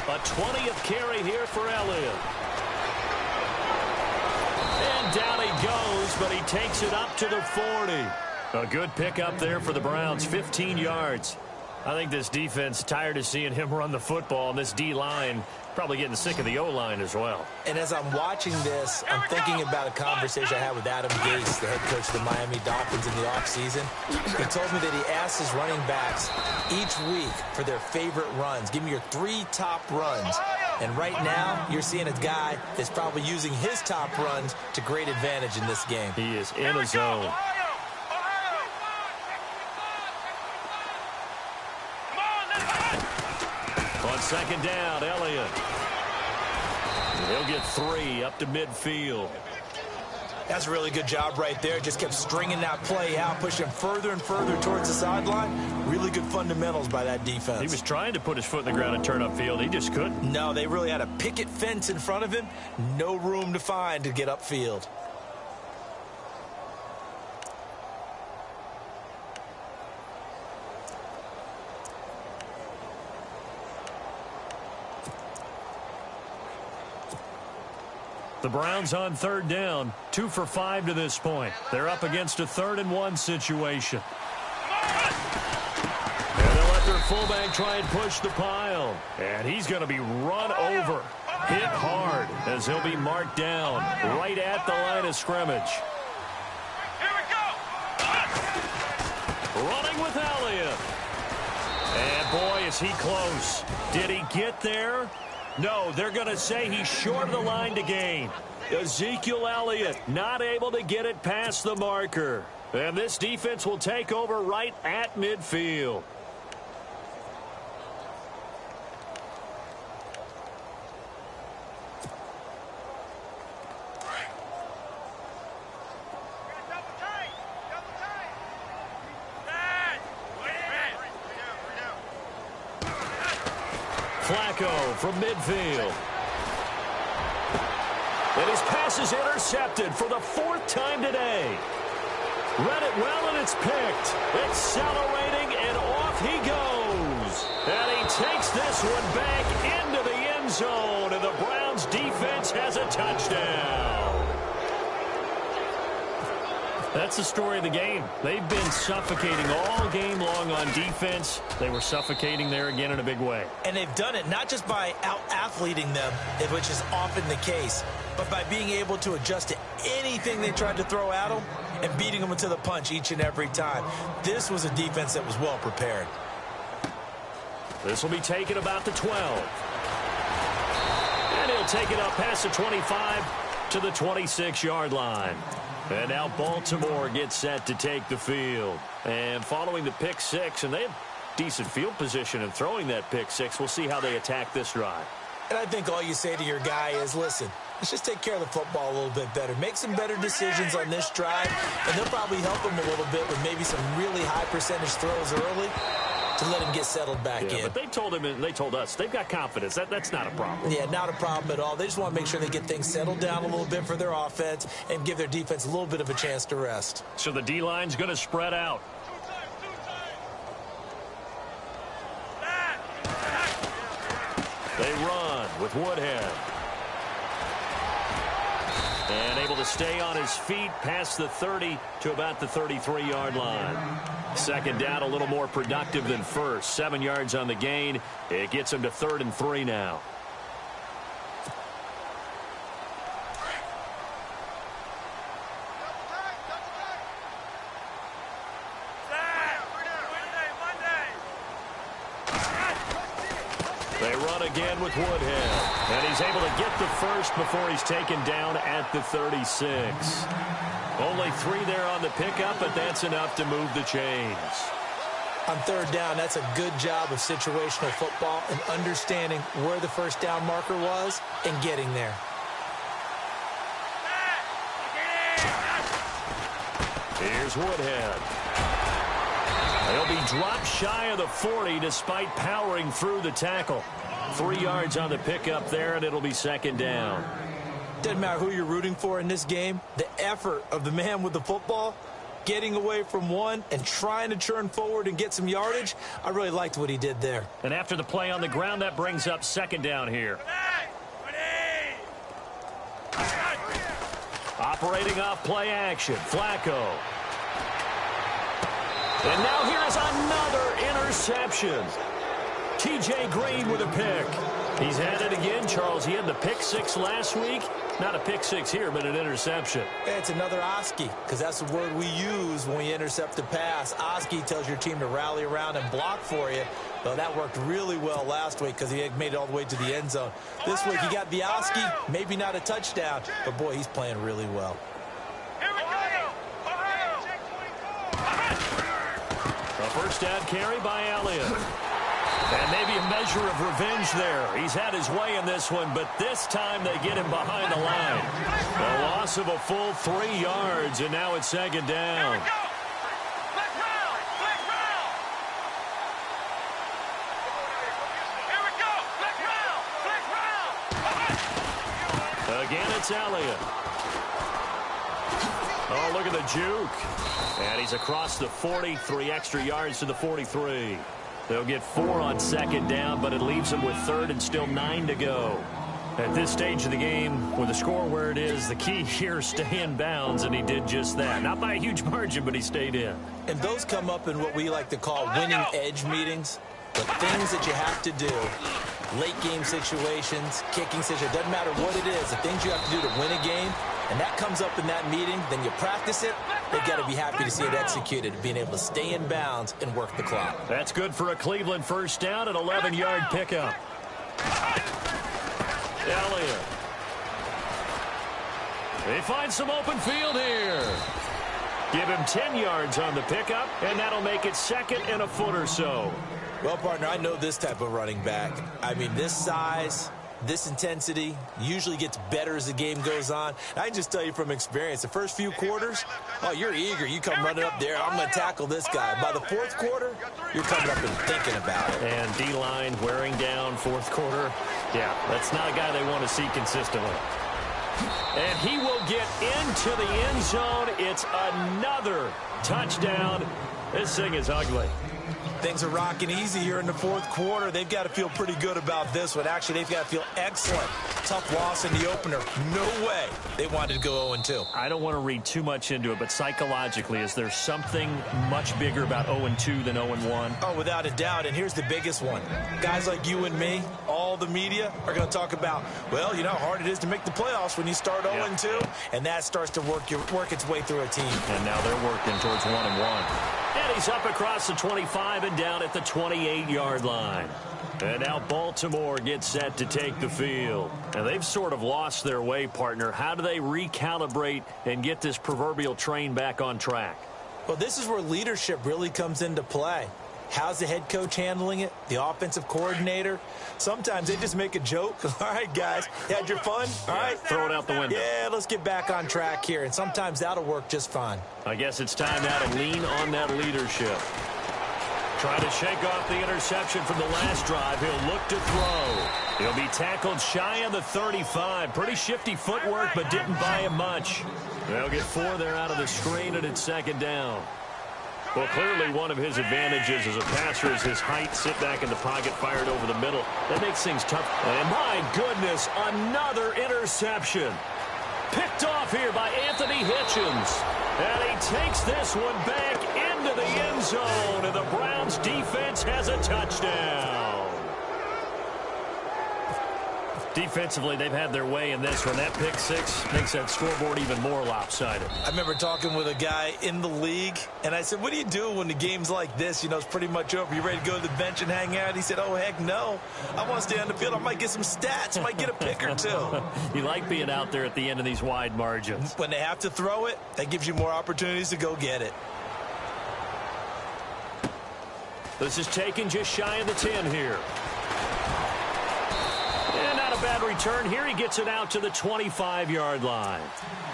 A 20th carry here for Elliott. And down he goes, but he takes it up to the 40. A good pickup there for the Browns, 15 yards. I think this defense tired of seeing him run the football, and this D-line probably getting sick of the O-line as well. And as I'm watching this, I'm thinking about a conversation I had with Adam Gase, the head coach of the Miami Dolphins in the offseason. He told me that he asked his running backs each week for their favorite runs. Give me your 3 top runs. And right now, you're seeing a guy that's probably using his top runs to great advantage in this game. He is in a zone. On second down, Elliott. He'll get 3 up to midfield. That's a really good job right there. Just kept stringing that play out, pushing further and further towards the sideline. Really good fundamentals by that defense. He was trying to put his foot in the ground and turn upfield. He just couldn't. No, they really had a picket fence in front of him. No room to find to get upfield. The Browns on third down, 2 for 5 to this point. They're up against a 3rd and 1 situation. And they'll let their fullback try and push the pile. And he's going to be run over, hit hard, as he'll be marked down right at the line of scrimmage. Here we go. Running with Elliott. And boy, is he close. Did he get there? No, they're going to say he's short of the line to gain. Ezekiel Elliott not able to get it past the marker. And this defense will take over right at midfield. Flacco from midfield. And his pass is intercepted for the 4th time today. Read it well, and it's picked. Accelerating, and off he goes. And he takes this one back into the end zone, and the Browns defense has a touchdown. That's the story of the game. They've been suffocating all game long on defense. They were suffocating there again in a big way. And they've done it not just by out-athleting them, which is often the case, but by being able to adjust to anything they tried to throw at them and beating them into the punch each and every time. This was a defense that was well prepared. This will be taken about the 12. And he'll take it up past the 25 to the 26-yard line. And now Baltimore gets set to take the field. And following the pick 6, and they have decent field position in throwing that pick 6. We'll see how they attack this drive. And I think all you say to your guy is, listen, let's just take care of the football a little bit better. Make some better decisions on this drive, and they'll probably help him a little bit with maybe some really high percentage throws early. to let him get settled back in. But they told him, and they told us, they've got confidence. That's not a problem. Yeah, not a problem at all. They just want to make sure they get things settled down a little bit for their offense and give their defense a little bit of a chance to rest. So the D-line's going to spread out. They run with Woodhead. And able to stay on his feet past the 30 to about the 33-yard line. Second down, a little more productive than first. 7 yards on the gain. It gets him to 3rd and 3 now. They run again with Woodhead. And he's able to get the first before he's taken down at the 36. Only 3 there on the pickup, but that's enough to move the chains. On 3rd down, that's a good job of situational football and understanding where the first down marker was and getting there. Here's Woodhead. He'll be dropped shy of the 40 despite powering through the tackle. 3 yards on the pickup there, and it'll be 2nd down. Doesn't matter who you're rooting for in this game. The effort of the man with the football, getting away from one and trying to turn forward and get some yardage, I really liked what he did there. And after the play on the ground, that brings up 2nd down here. Operating off play action, Flacco. And now here's another interception. T.J. Green with a pick. He's had it again, Charles. He had the pick 6 last week. Not a pick 6 here, but an interception. It's another Oski, because that's the word we use when we intercept a pass. Oski tells your team to rally around and block for you. Well, that worked really well last week because he had made it all the way to the end zone. This week he got the Oski, maybe not a touchdown, but boy, he's playing really well. A first down carry by Elliott. And maybe a measure of revenge there. He's had his way in this one, but this time they get him behind the line. A loss of a full 3 yards, and now it's 2nd down. Again, it's Elliott. Oh, look at the juke. And he's across the 40, 3 extra yards to the 43. They'll get 4 on 2nd down, but it leaves them with 3rd and still 9 to go. At this stage of the game, with the score where it is, the key here is stay in bounds, and he did just that. Not by a huge margin, but he stayed in. And those come up in what we like to call winning edge meetings. The things that you have to do, late game situations, kicking situations, doesn't matter what it is, the things you have to do to win a game, and that comes up in that meeting, then you practice it, they've got to be happy to see it executed, being able to stay in bounds and work the clock. That's good for a Cleveland first down, an 11-yard pickup. Elliott. They find some open field here. Give him 10 yards on the pickup, and that'll make it 2nd and a foot or so. Well, partner, I know this type of running back. I mean, this size, this intensity usually gets better as the game goes on. I can just tell you from experience, the first few quarters, oh, you're eager. You come running up there, I'm going to tackle this guy. By the 4th quarter, you're coming up and thinking about it. And D-line wearing down 4th quarter. Yeah, that's not a guy they want to see consistently. And he will get into the end zone. It's another touchdown. This thing is ugly. Things are rocking easy here in the 4th quarter. They've got to feel pretty good about this one. Actually, they've got to feel excellent. Tough loss in the opener. No way they wanted to go 0-2. I don't want to read too much into it, but psychologically, is there something much bigger about 0-2 than 0-1? Oh, without a doubt. And here's the biggest one. Guys like you and me, all the media, are going to talk about, well, you know how hard it is to make the playoffs when you start 0-2. And that starts to work its way through a team. And now they're working towards 1-1. And he's up across the 25 and down at the 28-yard line. And now Baltimore gets set to take the field. And they've sort of lost their way, partner. How do they recalibrate and get this proverbial train back on track? Well, this is where leadership really comes into play. How's the head coach handling it? The offensive coordinator? Sometimes they just make a joke. All right, guys, had your fun? All right. Throw it out the window. Yeah, let's get back on track here. And sometimes that'll work just fine. I guess it's time now to lean on that leadership. Trying to shake off the interception from the last drive. He'll look to throw. He'll be tackled shy of the 35. Pretty shifty footwork, but didn't buy him much. They'll get 4 there out of the screen, and it's second down. Well, clearly one of his advantages as a passer is his height. Sit back in the pocket, fired over the middle. That makes things tough. And my goodness, another interception. Picked off here by Anthony Hitchens. And he takes this one back into the end zone. And the Browns defense has a touchdown. Defensively, they've had their way in this one. That pick six makes that scoreboard even more lopsided. I remember talking with a guy in the league, and I said, what do you do when the game's like this? You know, it's pretty much over. You ready to go to the bench and hang out? He said, oh, heck no. I want to stay on the field. I might get some stats. I might get a pick or two. You like being out there at the end of these wide margins. When they have to throw it, that gives you more opportunities to go get it. This is taken just shy of the 10 here. And not a bad return here. He gets it out to the 25-yard line.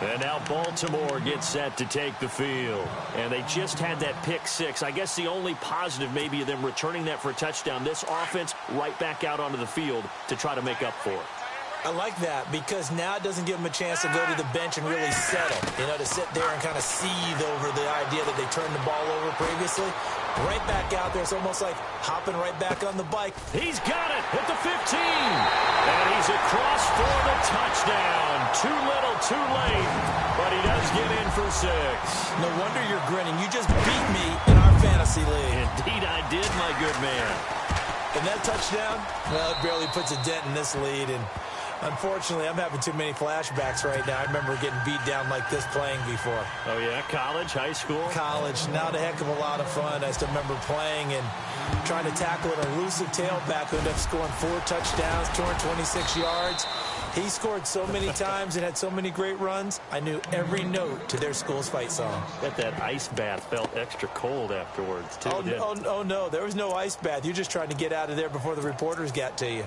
And now Baltimore gets set to take the field. And they just had that pick six. I guess the only positive maybe of them returning that for a touchdown. This offense right back out onto the field to try to make up for it. I like that because now it doesn't give them a chance to go to the bench and really settle. You know, to sit there and kind of seethe over the idea that they turned the ball over previously. Right back out there. It's almost like hopping right back on the bike. He's got it at the 15. And he's across for the touchdown. Too little, too late. But he does get in for 6. No wonder you're grinning. You just beat me in our fantasy league. Indeed I did, my good man. And that touchdown, well, it barely puts a dent in this lead. And unfortunately, I'm having too many flashbacks right now. I remember getting beat down like this playing before. Oh, yeah? College, high school? College. Not a heck of a lot of fun. I still remember playing and trying to tackle an elusive tailback who ended up scoring 4 touchdowns, 226 yards. He scored so many times and had so many great runs, I knew every note to their school's fight song. Bet that ice bath felt extra cold afterwards, too. Oh, no. There was no ice bath. You're just trying to get out of there before the reporters got to you.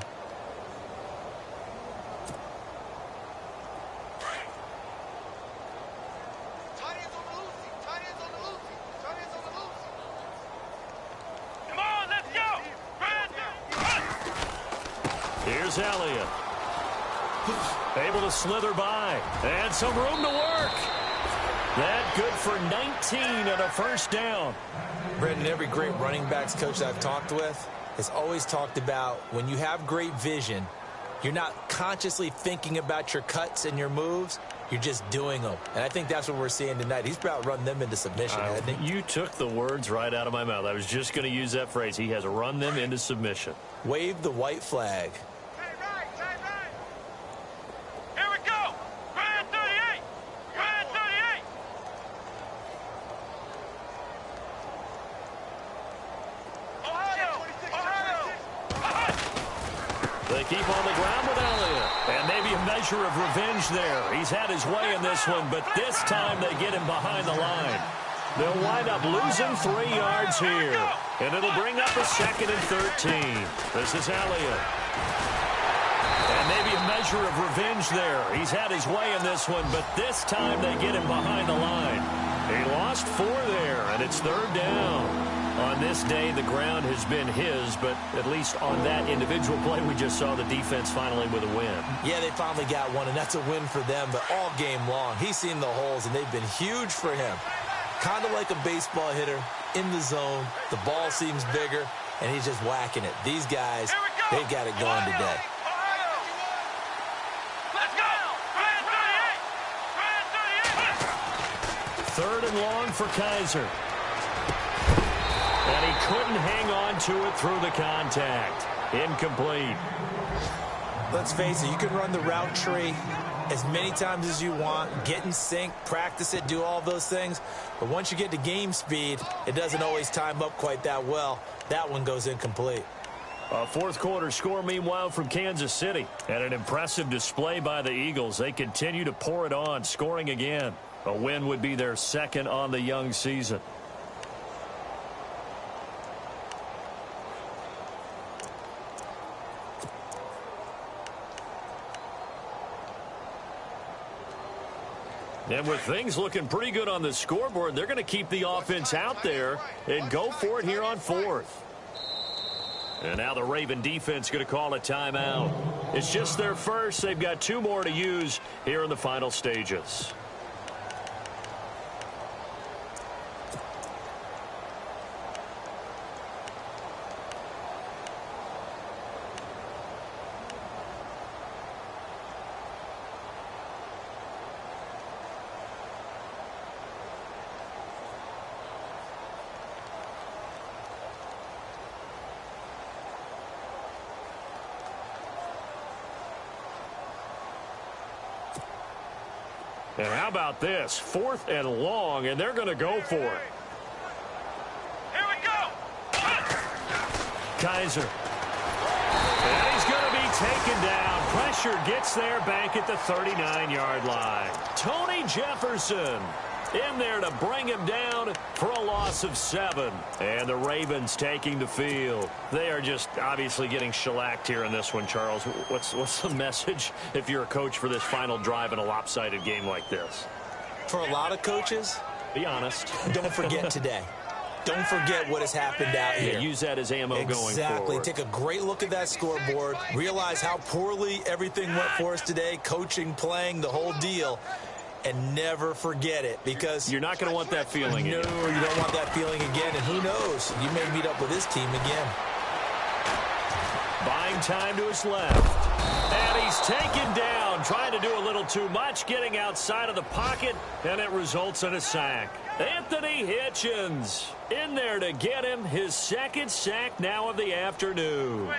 Here's Elliott. Able to slither by. And some room to work. That good for 19 and a first down. Brendan, every great running backs coach I've talked with has always talked about when you have great vision, you're not consciously thinking about your cuts and your moves. You're just doing them. And I think that's what we're seeing tonight. He's about run them into submission. You took the words right out of my mouth. I was just going to use that phrase. He has run them into submission. Wave the white flag. Here we go. Brand 38. Brand 38. Ohio. They keep on the ground with Elliott. And maybe a measure of revenge there. He's had his way in this one, but this time they get him behind the line. They'll wind up losing 3 yards here. And it'll bring up a 2nd and 13. This is Elliott. And maybe a measure of revenge there. He's had his way in this one, but this time they get him behind the line. He lost 4 there, and it's 3rd down. On this day, the ground has been his, but at least on that individual play, we just saw the defense finally with a win. Yeah, they finally got one, and that's a win for them, but all game long, he's seen the holes, and they've been huge for him. Kind of like a baseball hitter in the zone. The ball seems bigger, and he's just whacking it. These guys, they've got it going today. Let's go. Brand 38. Brand 38. 3rd and long for Kaiser. And he couldn't hang on to it through the contact. Incomplete. Let's face it, you can run the route tree as many times as you want, get in sync, practice it, do all those things. But once you get to game speed, it doesn't always time up quite that well. That one goes incomplete. A 4th quarter score, meanwhile, from Kansas City. And an impressive display by the Eagles. They continue to pour it on, scoring again. A win would be their 2nd on the young season. And with things looking pretty good on the scoreboard, they're going to keep the offense out there and go for it here on 4th. And now the Raven defense going to call a timeout. It's just their first. They've got 2 more to use here in the final stages. And how about this? 4th and long, and they're going to go for it. Here we go. Kaiser. And he's going to be taken down. Pressure gets there back at the 39-yard line. Tony Jefferson in there to bring him down for a loss of 7. And the Ravens taking the field. They are just obviously getting shellacked here in this one, Charles. What's the message if you're a coach for this final drive in a lopsided game like this? For a lot of coaches, be honest. Don't forget today. Don't forget what has happened out here. Yeah, use that as ammo going forward. Exactly. Take a great look at that scoreboard. Realize how poorly everything went for us today. Coaching, playing, the whole deal. And never forget it, because you're not going to want that feeling again. No, you don't want that feeling again. And who knows? You may meet up with this team again. Buying time to his left. And he's taken down, trying to do a little too much, getting outside of the pocket, and it results in a sack. Anthony Hitchens in there to get him his 2nd sack now of the afternoon.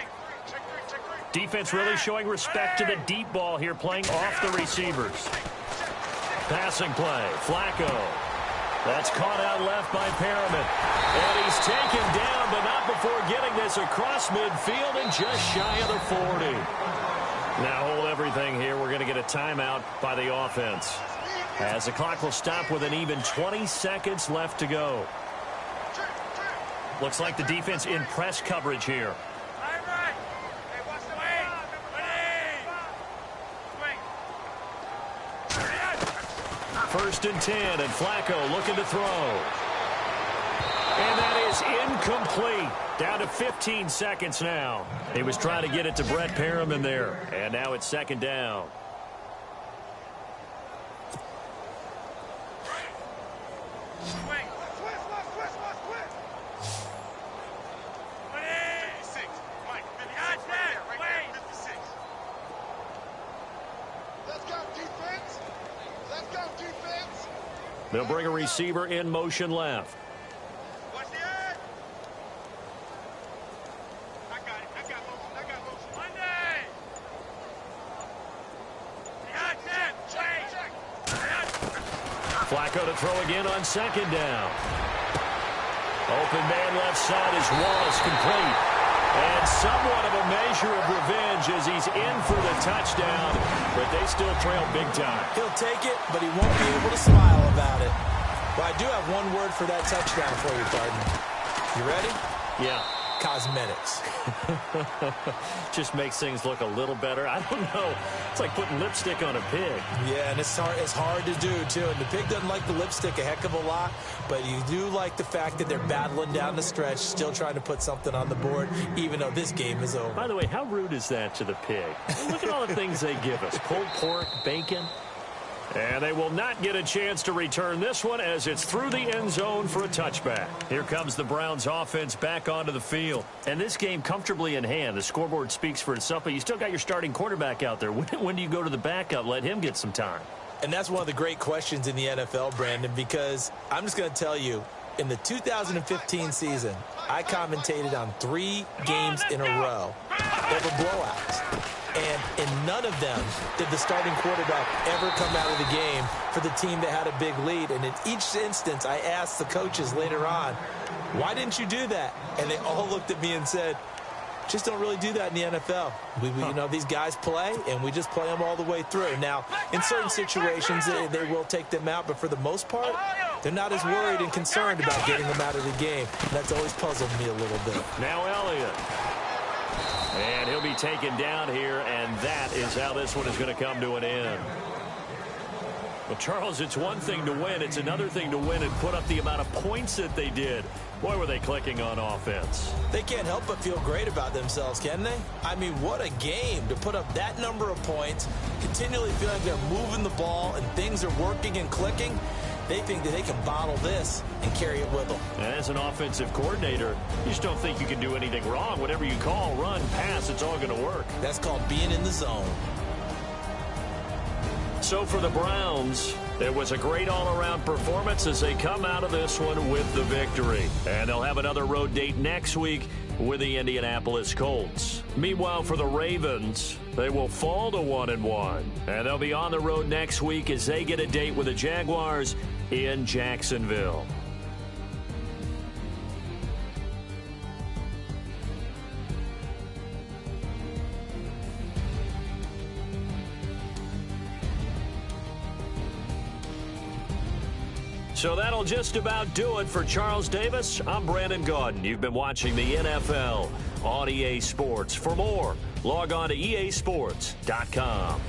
Defense really showing respect to the deep ball here, playing off the receivers. Passing play, Flacco. That's caught out left by Perriman. And he's taken down, but not before getting this across midfield and just shy of the 40. Now hold everything here. We're going to get a timeout by the offense, as the clock will stop with an even 20 seconds left to go. Looks like the defense in press coverage here. First and 10, and Flacco looking to throw. And that is incomplete. Down to 15 seconds now. He was trying to get it to Brett Perriman there. And now it's 2nd down. They'll bring a receiver in motion left. Watch the edge. I got motion. Monday. Flacco to throw again on 2nd down. Open man left side is Wallace, complete. And somewhat of a measure of revenge as he's in for the touchdown, but they still trail big time. He'll take it, but he won't be able to smile about it. But I do have one word for that touchdown for you, Pardon. You ready? Yeah. Cosmetics. Just makes things look a little better. I don't know. It's like putting lipstick on a pig. Yeah, and it's hard to do, too. And the pig doesn't like the lipstick a heck of a lot, but you do like the fact that they're battling down the stretch, still trying to put something on the board, even though this game is over. By the way, how rude is that to the pig? Look at all the things they give us. Pulled pork, bacon. And they will not get a chance to return this one as it's through the end zone for a touchback. Here comes the Browns offense back onto the field. And this game comfortably in hand. The scoreboard speaks for itself, but you still got your starting quarterback out there. When do you go to the backup, let him get some time? And that's one of the great questions in the NFL, Brandon, because I'm just going to tell you, in the 2015 season, I commentated on 3 games in a row that were blowouts. And in none of them did the starting quarterback ever come out of the game for the team that had a big lead. And in each instance, I asked the coaches later on, why didn't you do that? And they all looked at me and said, just don't really do that in the NFL. You know, these guys play, and we just play them all the way through. Now, in certain situations, they will take them out, but for the most part, they're not as worried and concerned about getting them out of the game. And that's always puzzled me a little bit. Now Elliott. And he'll be taken down here, and that is how this one is going to come to an end. Well, Charles, it's one thing to win. It's another thing to win and put up the amount of points that they did. Boy, were they clicking on offense. They can't help but feel great about themselves, can they? I mean, what a game to put up that number of points, continually feeling like they're moving the ball and things are working and clicking. They think that they can bottle this and carry it with them. As an offensive coordinator, you just don't think you can do anything wrong. Whatever you call, run, pass, it's all going to work. That's called being in the zone. So for the Browns, it was a great all-around performance as they come out of this one with the victory. And they'll have another road date next week with the Indianapolis Colts. Meanwhile, for the Ravens, they will fall to 1-1. And they'll be on the road next week as they get a date with the Jaguars in Jacksonville. So that'll just about do it for Charles Davis. I'm Brandon Gaudin. You've been watching the NFL on EA Sports. For more, log on to easports.com.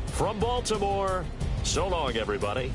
From Baltimore, so long, everybody.